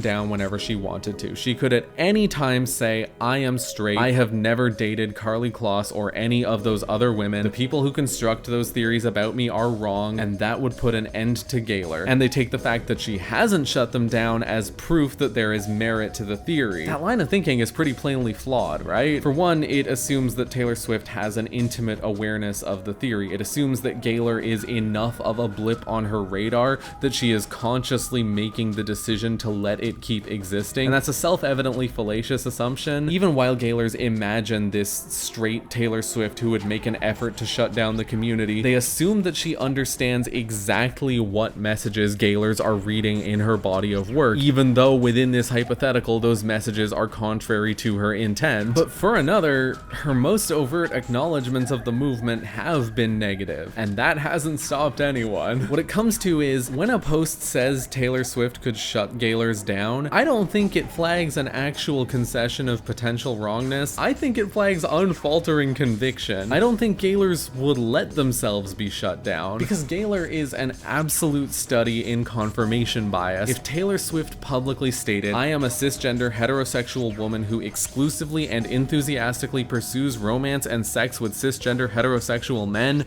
down whenever she wanted to. She could at any time say, I am straight, I have never dated Karlie Kloss or any of those other women, the people who construct those theories about me are wrong, and that would put an end to Gaylor. And they take the fact that she hasn't shut them down as proof that there is merit to the theory. That line of thinking reasoning is pretty plainly flawed, right? For one, it assumes that Taylor Swift has an intimate awareness of the theory. It assumes that Gaylor is enough of a blip on her radar that she is consciously making the decision to let it keep existing. And that's a self-evidently fallacious assumption. Even while Gaylors imagine this straight Taylor Swift who would make an effort to shut down the community, they assume that she understands exactly what messages Gaylors are reading in her body of work, even though within this hypothetical, those messages are contrary to her intent. But for another, her most overt acknowledgements of the movement have been negative, and that hasn't stopped anyone. What it comes to is, when a post says Taylor Swift could shut Gaylors down, I don't think it flags an actual concession of potential wrongness. I think it flags unfaltering conviction. I don't think Gaylors would let themselves be shut down, because Gaylor is an absolute study in confirmation bias. If Taylor Swift publicly stated, "I am a cisgender heterosexual woman who exclusively and enthusiastically pursues romance and sex with cisgender heterosexual men,"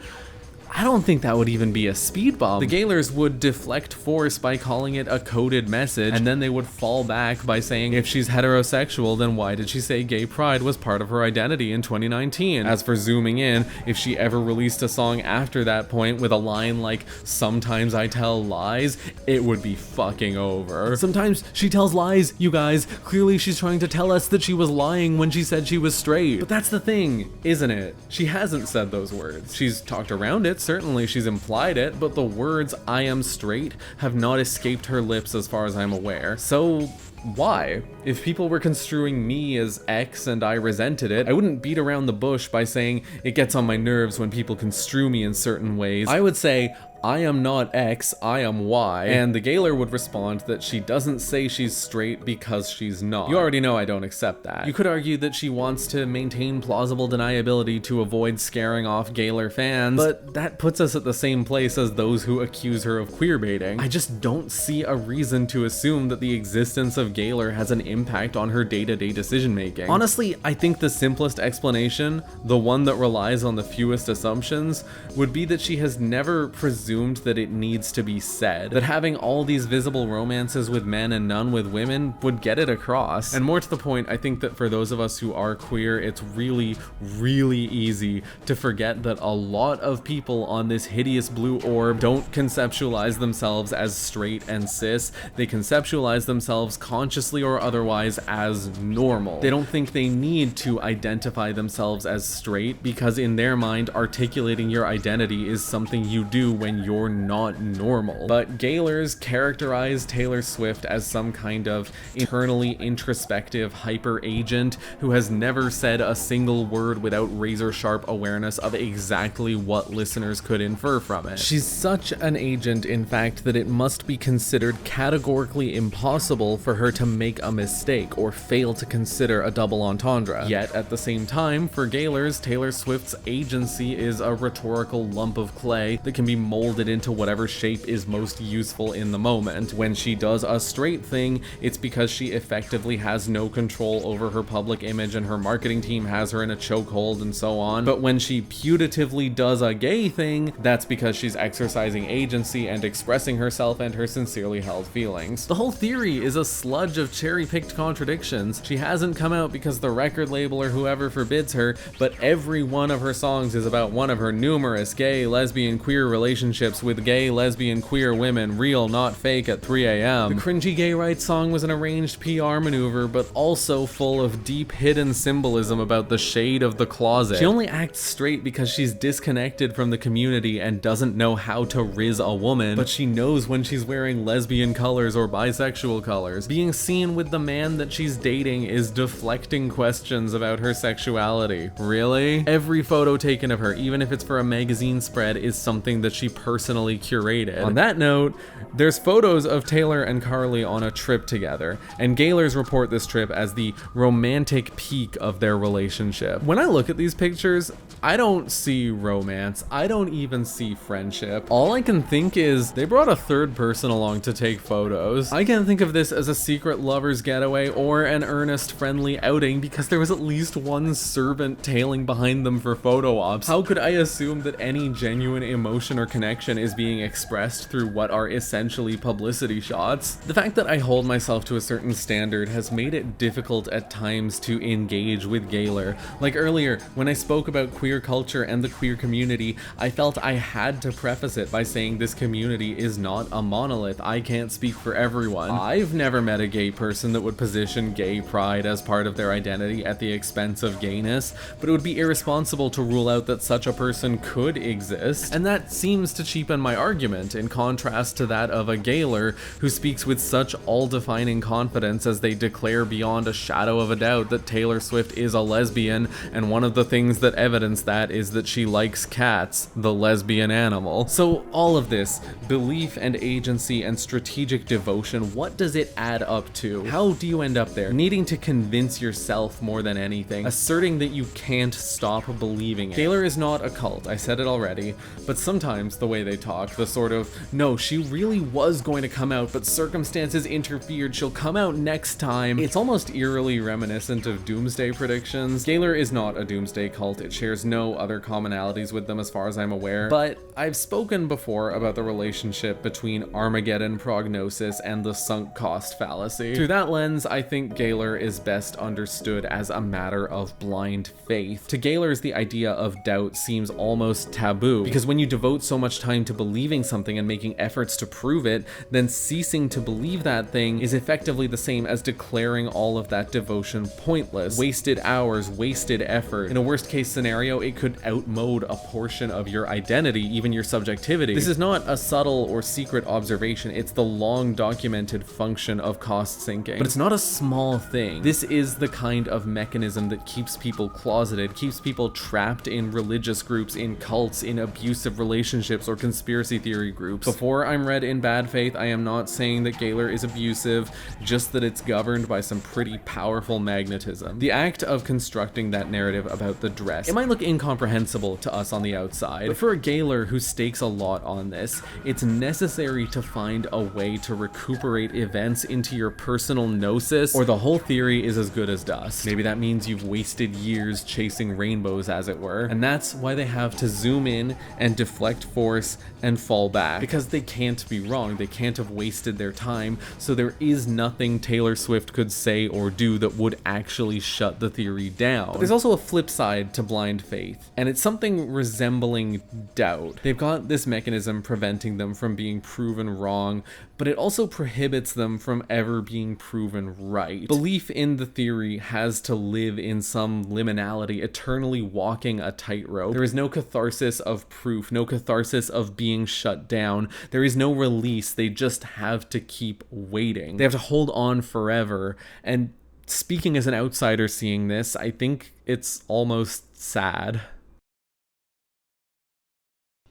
I don't think that would even be a speed bump. The Gaylors would deflect force by calling it a coded message, and then they would fall back by saying, if she's heterosexual, then why did she say gay pride was part of her identity in 2019? As for zooming in, if she ever released a song after that point with a line like, "Sometimes I tell lies," it would be fucking over. Sometimes she tells lies, you guys. Clearly she's trying to tell us that she was lying when she said she was straight. But that's the thing, isn't it? She hasn't said those words. She's talked around it. Certainly she's implied it, but the words "I am straight" have not escaped her lips as far as I'm aware. So why? If people were construing me as X and I resented it, I wouldn't beat around the bush by saying it gets on my nerves when people construe me in certain ways. I would say, I am not X, I am Y. And the Gaylor would respond that she doesn't say she's straight because she's not. You already know I don't accept that. You could argue that she wants to maintain plausible deniability to avoid scaring off Gaylor fans, but that puts us at the same place as those who accuse her of queerbaiting. I just don't see a reason to assume that the existence of Gaylor has an impact on her day-to-day decision making. Honestly, I think the simplest explanation, the one that relies on the fewest assumptions, would be that she has never presumed that it needs to be said. That having all these visible romances with men and none with women would get it across. And more to the point, I think that for those of us who are queer, it's really, really easy to forget that a lot of people on this hideous blue orb don't conceptualize themselves as straight and cis. They conceptualize themselves consciously or otherwise as normal. They don't think they need to identify themselves as straight because in their mind, articulating your identity is something you do when you're not normal. But Gaylors characterize Taylor Swift as some kind of internally introspective hyper agent who has never said a single word without razor sharp awareness of exactly what listeners could infer from it. She's such an agent, in fact, that it must be considered categorically impossible for her to make a mistake or fail to consider a double entendre. Yet at the same time, for Gaylors, Taylor Swift's agency is a rhetorical lump of clay that can be molded into whatever shape is most useful in the moment. When she does a straight thing, it's because she effectively has no control over her public image and her marketing team has her in a chokehold and so on. But when she putatively does a gay thing, that's because she's exercising agency and expressing herself and her sincerely held feelings. The whole theory is a sludge of cherry-picked contradictions. She hasn't come out because the record label or whoever forbids her, but every one of her songs is about one of her numerous gay, lesbian, queer relationships with gay, lesbian, queer women, real, not fake, at 3 a.m. The cringy gay rights song was an arranged PR maneuver, but also full of deep hidden symbolism about the shade of the closet. She only acts straight because she's disconnected from the community and doesn't know how to riz a woman, but she knows when she's wearing lesbian colors or bisexual colors. Being seen with the man that she's dating is deflecting questions about her sexuality. Really? Every photo taken of her, even if it's for a magazine spread, is something that she personally curated. On that note, there's photos of Taylor and Carly on a trip together, and Gaylors report this trip as the romantic peak of their relationship. When I look at these pictures, I don't see romance. I don't even see friendship. All I can think is they brought a third person along to take photos. I can't think of this as a secret lover's getaway or an earnest friendly outing because there was at least one servant tailing behind them for photo ops. How could I assume that any genuine emotion or connection connection is being expressed through what are essentially publicity shots. The fact that I hold myself to a certain standard has made it difficult at times to engage with Gaylor. Like earlier, when I spoke about queer culture and the queer community, I felt I had to preface it by saying this community is not a monolith. I can't speak for everyone. I've never met a gay person that would position gay pride as part of their identity at the expense of gayness, but it would be irresponsible to rule out that such a person could exist, and that seems to cheapen my argument, in contrast to that of a Gaylor who speaks with such all-defining confidence as they declare beyond a shadow of a doubt that Taylor Swift is a lesbian, and one of the things that evidence that is that she likes cats, the lesbian animal. So all of this, belief and agency and strategic devotion, what does it add up to? How do you end up there? Needing to convince yourself more than anything, asserting that you can't stop believing it. Gaylor is not a cult, I said it already, but sometimes the way they talk, the sort of, no, she really was going to come out, but circumstances interfered, she'll come out next time. It's almost eerily reminiscent of doomsday predictions. Gaylor is not a doomsday cult, it shares no other commonalities with them as far as I'm aware, but I've spoken before about the relationship between Armageddon prognosis and the sunk cost fallacy. Through that lens, I think Gaylor is best understood as a matter of blind faith. To Gaylors, the idea of doubt seems almost taboo, because when you devote so much time to believing something and making efforts to prove it, then ceasing to believe that thing is effectively the same as declaring all of that devotion pointless. Wasted hours, wasted effort. In a worst case scenario, it could outmode a portion of your identity, even your subjectivity. This is not a subtle or secret observation, it's the long documented function of cost sinking. But it's not a small thing. This is the kind of mechanism that keeps people closeted, keeps people trapped in religious groups, in cults, in abusive relationships, or conspiracy theory groups. Before I'm read in bad faith, I am not saying that Gaylor is abusive, just that it's governed by some pretty powerful magnetism. The act of constructing that narrative about the dress, it might look incomprehensible to us on the outside, but for a Gaylor who stakes a lot on this, it's necessary to find a way to recuperate events into your personal gnosis, or the whole theory is as good as dust. Maybe that means you've wasted years chasing rainbows, as it were, and that's why they have to zoom in and deflect force and fall back, because they can't be wrong, they can't have wasted their time, so there is nothing Taylor Swift could say or do that would actually shut the theory down. But there's also a flip side to blind faith, and it's something resembling doubt. They've got this mechanism preventing them from being proven wrong, but it also prohibits them from ever being proven right. Belief in the theory has to live in some liminality, eternally walking a tightrope. There is no catharsis of proof, no catharsis of being shut down. There is no release, they just have to keep waiting. They have to hold on forever, and speaking as an outsider seeing this, I think it's almost sad.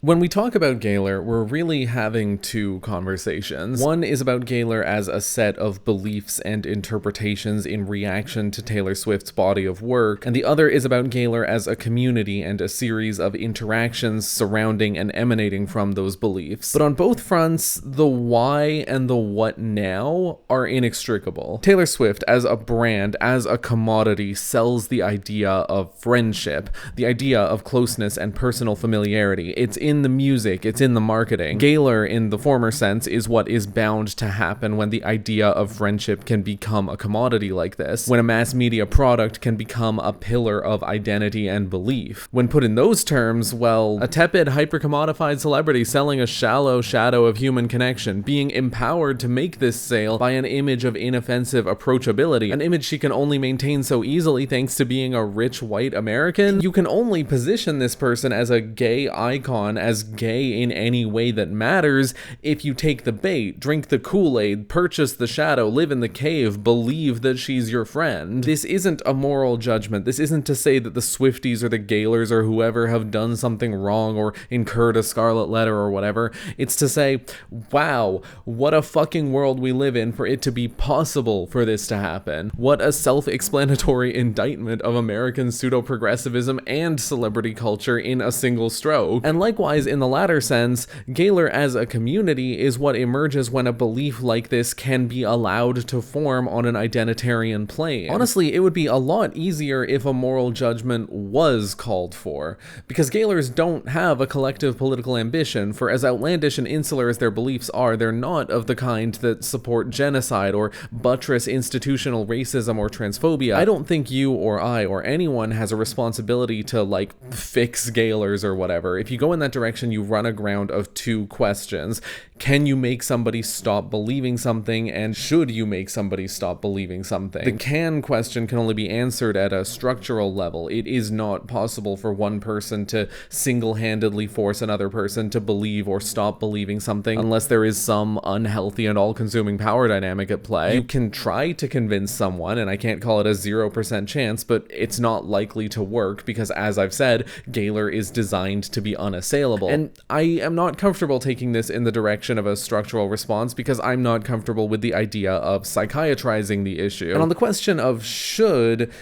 When we talk about Gaylor, we're really having two conversations. One is about Gaylor as a set of beliefs and interpretations in reaction to Taylor Swift's body of work, and the other is about Gaylor as a community and a series of interactions surrounding and emanating from those beliefs. But on both fronts, the why and the what now are inextricable. Taylor Swift, as a brand, as a commodity, sells the idea of friendship, the idea of closeness and personal familiarity. It's in the music, it's in the marketing. Gaylor, in the former sense, is what is bound to happen when the idea of friendship can become a commodity like this, when a mass media product can become a pillar of identity and belief. When put in those terms, well, a tepid, hyper-commodified celebrity selling a shallow shadow of human connection, being empowered to make this sale by an image of inoffensive approachability, an image she can only maintain so easily thanks to being a rich white American. You can only position this person as a gay icon, as gay in any way that matters, if you take the bait, drink the Kool-Aid, purchase the shadow, live in the cave, believe that she's your friend. This isn't a moral judgment. This isn't to say that the Swifties or the Gaylors or whoever have done something wrong or incurred a scarlet letter or whatever. It's to say, wow, what a fucking world we live in for it to be possible for this to happen. What a self-explanatory indictment of American pseudo-progressivism and celebrity culture in a single stroke. And likewise, Likewise, in the latter sense, Gaylor as a community is what emerges when a belief like this can be allowed to form on an identitarian plane. Honestly, it would be a lot easier if a moral judgment was called for, because Gaylors don't have a collective political ambition, for as outlandish and insular as their beliefs are, they're not of the kind that support genocide or buttress institutional racism or transphobia. I don't think you or I or anyone has a responsibility to, like, fix Gaylors or whatever. If you go in that direction, you run aground of two questions. Can you make somebody stop believing something, and should you make somebody stop believing something? The can question can only be answered at a structural level. It is not possible for one person to single-handedly force another person to believe or stop believing something unless there is some unhealthy and all-consuming power dynamic at play. You can try to convince someone, and I can't call it a 0% chance, but it's not likely to work because, as I've said, Gaylor is designed to be unassailable. And I am not comfortable taking this in the direction of a structural response because I'm not comfortable with the idea of psychiatrizing the issue. And on the question of should,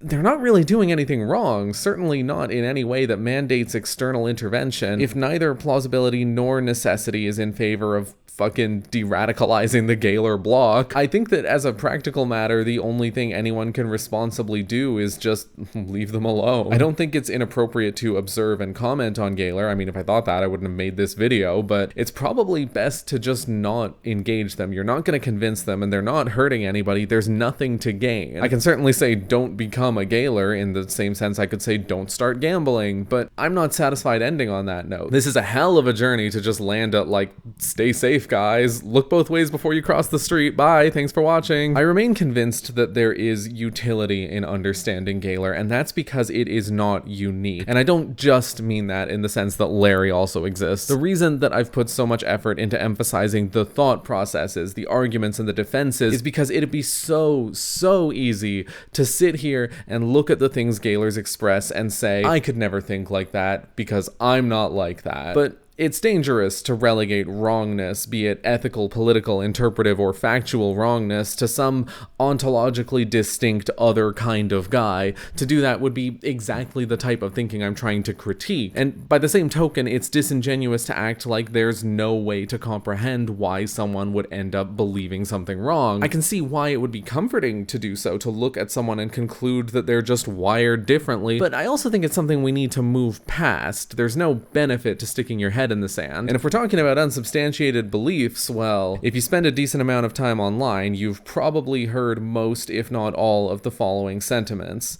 they're not really doing anything wrong, certainly not in any way that mandates external intervention, if neither plausibility nor necessity is in favor of fucking de-radicalizing the Gaylor bloc. I think that as a practical matter, the only thing anyone can responsibly do is just leave them alone. I don't think it's inappropriate to observe and comment on Gaylor. I mean, if I thought that, I wouldn't have made this video, but it's probably best to just not engage them. You're not going to convince them, and they're not hurting anybody. There's nothing to gain. I can certainly say don't become a Gaylor in the same sense I could say don't start gambling, but I'm not satisfied ending on that note. This is a hell of a journey to just land at, like, stay safe, guys. Look both ways before you cross the street. Bye. Thanks for watching. I remain convinced that there is utility in understanding Gaylor, and that's because it is not unique. And I don't just mean that in the sense that Larry also exists. The reason that I've put so much effort into emphasizing the thought processes, the arguments, and the defenses is because it'd be so easy to sit here and look at the things Gaylors express and say, I could never think like that because I'm not like that. But it's dangerous to relegate wrongness, be it ethical, political, interpretive, or factual wrongness, to some ontologically distinct other kind of guy. To do that would be exactly the type of thinking I'm trying to critique. And by the same token, it's disingenuous to act like there's no way to comprehend why someone would end up believing something wrong. I can see why it would be comforting to do so, to look at someone and conclude that they're just wired differently, but I also think it's something we need to move past. There's no benefit to sticking your head in the sand. And if we're talking about unsubstantiated beliefs, well, if you spend a decent amount of time online, you've probably heard most, if not all, of the following sentiments.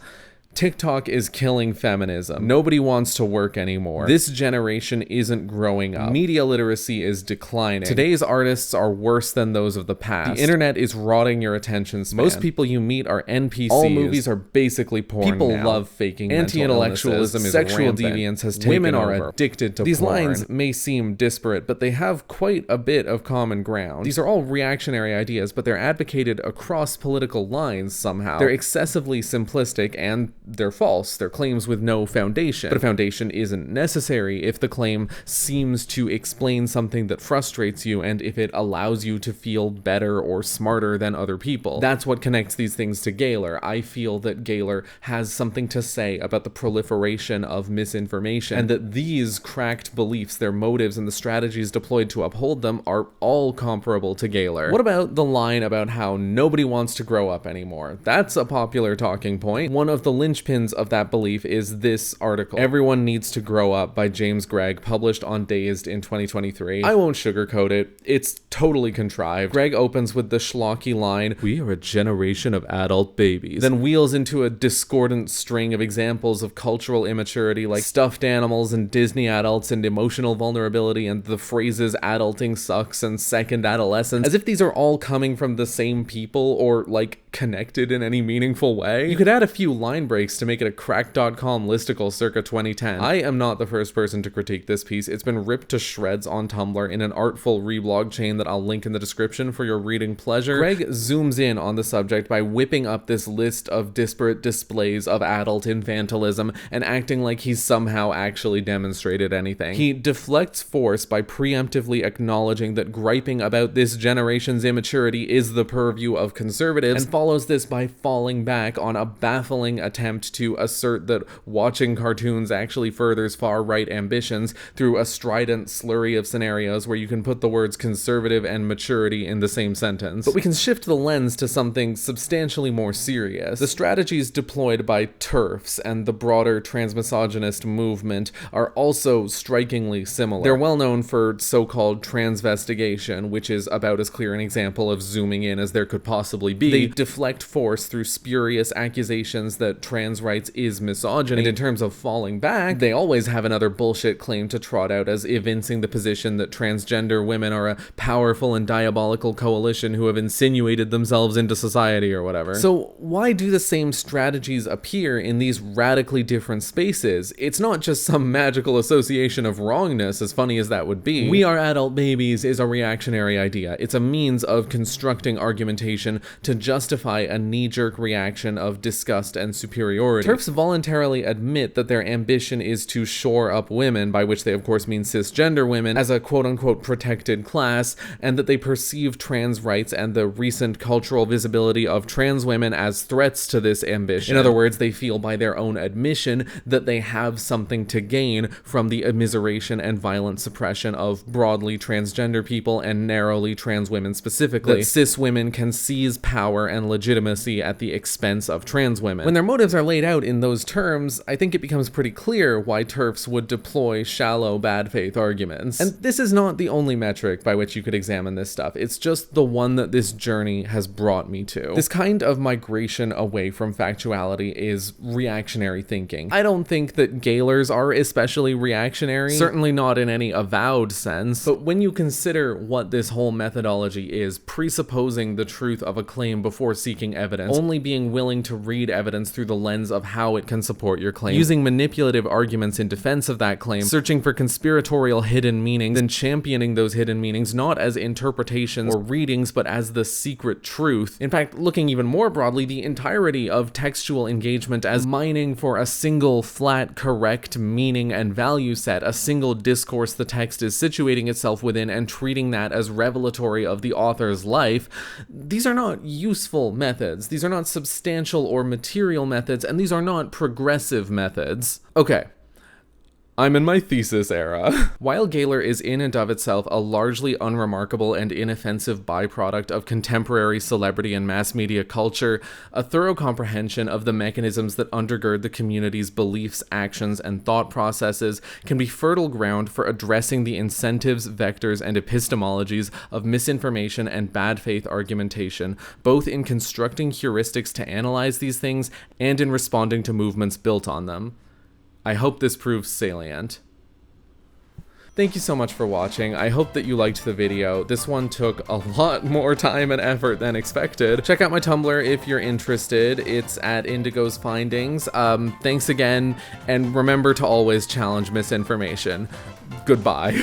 TikTok is killing feminism. Nobody wants to work anymore. This generation isn't growing up. Media literacy is declining. Today's artists are worse than those of the past. The internet is rotting your attention span. Most people you meet are NPCs. All movies are basically porn now. People love faking anti-intellectualism is sexual rampant. Deviance has taken Women are over. Addicted to These porn. Lines may seem disparate, but they have quite a bit of common ground. These are all reactionary ideas, but they're advocated across political lines somehow. They're excessively simplistic and they're false. They're claims with no foundation. But a foundation isn't necessary if the claim seems to explain something that frustrates you and if it allows you to feel better or smarter than other people. That's what connects these things to Gaylor. I feel that Gaylor has something to say about the proliferation of misinformation, and that these cracked beliefs, their motives, and the strategies deployed to uphold them are all comparable to Gaylor. What about the line about how nobody wants to grow up anymore? That's a popular talking point. One of the linchpins of that belief is this article, Everyone Needs to Grow Up by James Gregg, published on Dazed in 2023. I won't sugarcoat it. It's totally contrived. Gregg opens with the schlocky line, "We are a generation of adult babies," then wheels into a discordant string of examples of cultural immaturity like stuffed animals and Disney adults and emotional vulnerability and the phrases adulting sucks and second adolescence, as if these are all coming from the same people or like connected in any meaningful way. You could add a few line breaks to make it a crack.com listicle circa 2010. I am not the first person to critique this piece. It's been ripped to shreds on Tumblr in an artful reblog chain that I'll link in the description for your reading pleasure. Gregg zooms in on the subject by whipping up this list of disparate displays of adult infantilism and acting like he's somehow actually demonstrated anything. He deflects force by preemptively acknowledging that griping about this generation's immaturity is the purview of conservatives, and follows this by falling back on a baffling attempt attempt to assert that watching cartoons actually furthers far-right ambitions through a strident slurry of scenarios where you can put the words conservative and maturity in the same sentence. But we can shift the lens to something substantially more serious. The strategies deployed by TERFs and the broader transmisogynist movement are also strikingly similar. They're well known for so-called transvestigation, which is about as clear an example of zooming in as there could possibly be. They deflect force through spurious accusations that trans rights is misogyny, and in terms of falling back, they always have another bullshit claim to trot out as evincing the position that transgender women are a powerful and diabolical coalition who have insinuated themselves into society or whatever. So why do the same strategies appear in these radically different spaces? It's not just some magical association of wrongness, as funny as that would be. We are adult babies is a reactionary idea. It's a means of constructing argumentation to justify a knee-jerk reaction of disgust and superiority. TERFs voluntarily admit that their ambition is to shore up women, by which they of course mean cisgender women, as a quote-unquote protected class, and that they perceive trans rights and the recent cultural visibility of trans women as threats to this ambition. In other words, they feel by their own admission that they have something to gain from the immiseration and violent suppression of broadly transgender people and narrowly trans women specifically. That cis women can seize power and legitimacy at the expense of trans women. When their motives are laid out in those terms, I think it becomes pretty clear why TERFs would deploy shallow bad faith arguments. And this is not the only metric by which you could examine this stuff. It's just the one that this journey has brought me to. This kind of migration away from factuality is reactionary thinking. I don't think that Gaylors are especially reactionary, certainly not in any avowed sense, but when you consider what this whole methodology is, presupposing the truth of a claim before seeking evidence, only being willing to read evidence through the lens of how it can support your claim, using manipulative arguments in defense of that claim, searching for conspiratorial hidden meanings, and championing those hidden meanings not as interpretations or readings, but as the secret truth. In fact, looking even more broadly, the entirety of textual engagement as mining for a single flat, correct meaning and value set, a single discourse the text is situating itself within, and treating that as revelatory of the author's life, these are not useful methods. These are not substantial or material methods, and these are not progressive methods. Okay. I'm in my thesis era. While Gaylor is in and of itself a largely unremarkable and inoffensive byproduct of contemporary celebrity and mass media culture, a thorough comprehension of the mechanisms that undergird the community's beliefs, actions, and thought processes can be fertile ground for addressing the incentives, vectors, and epistemologies of misinformation and bad faith argumentation, both in constructing heuristics to analyze these things and in responding to movements built on them. I hope this proves salient. Thank you so much for watching. I hope that you liked the video. This one took a lot more time and effort than expected. Check out my Tumblr if you're interested. It's at Indigo's Findings. Thanks again, and remember to always challenge misinformation. Goodbye.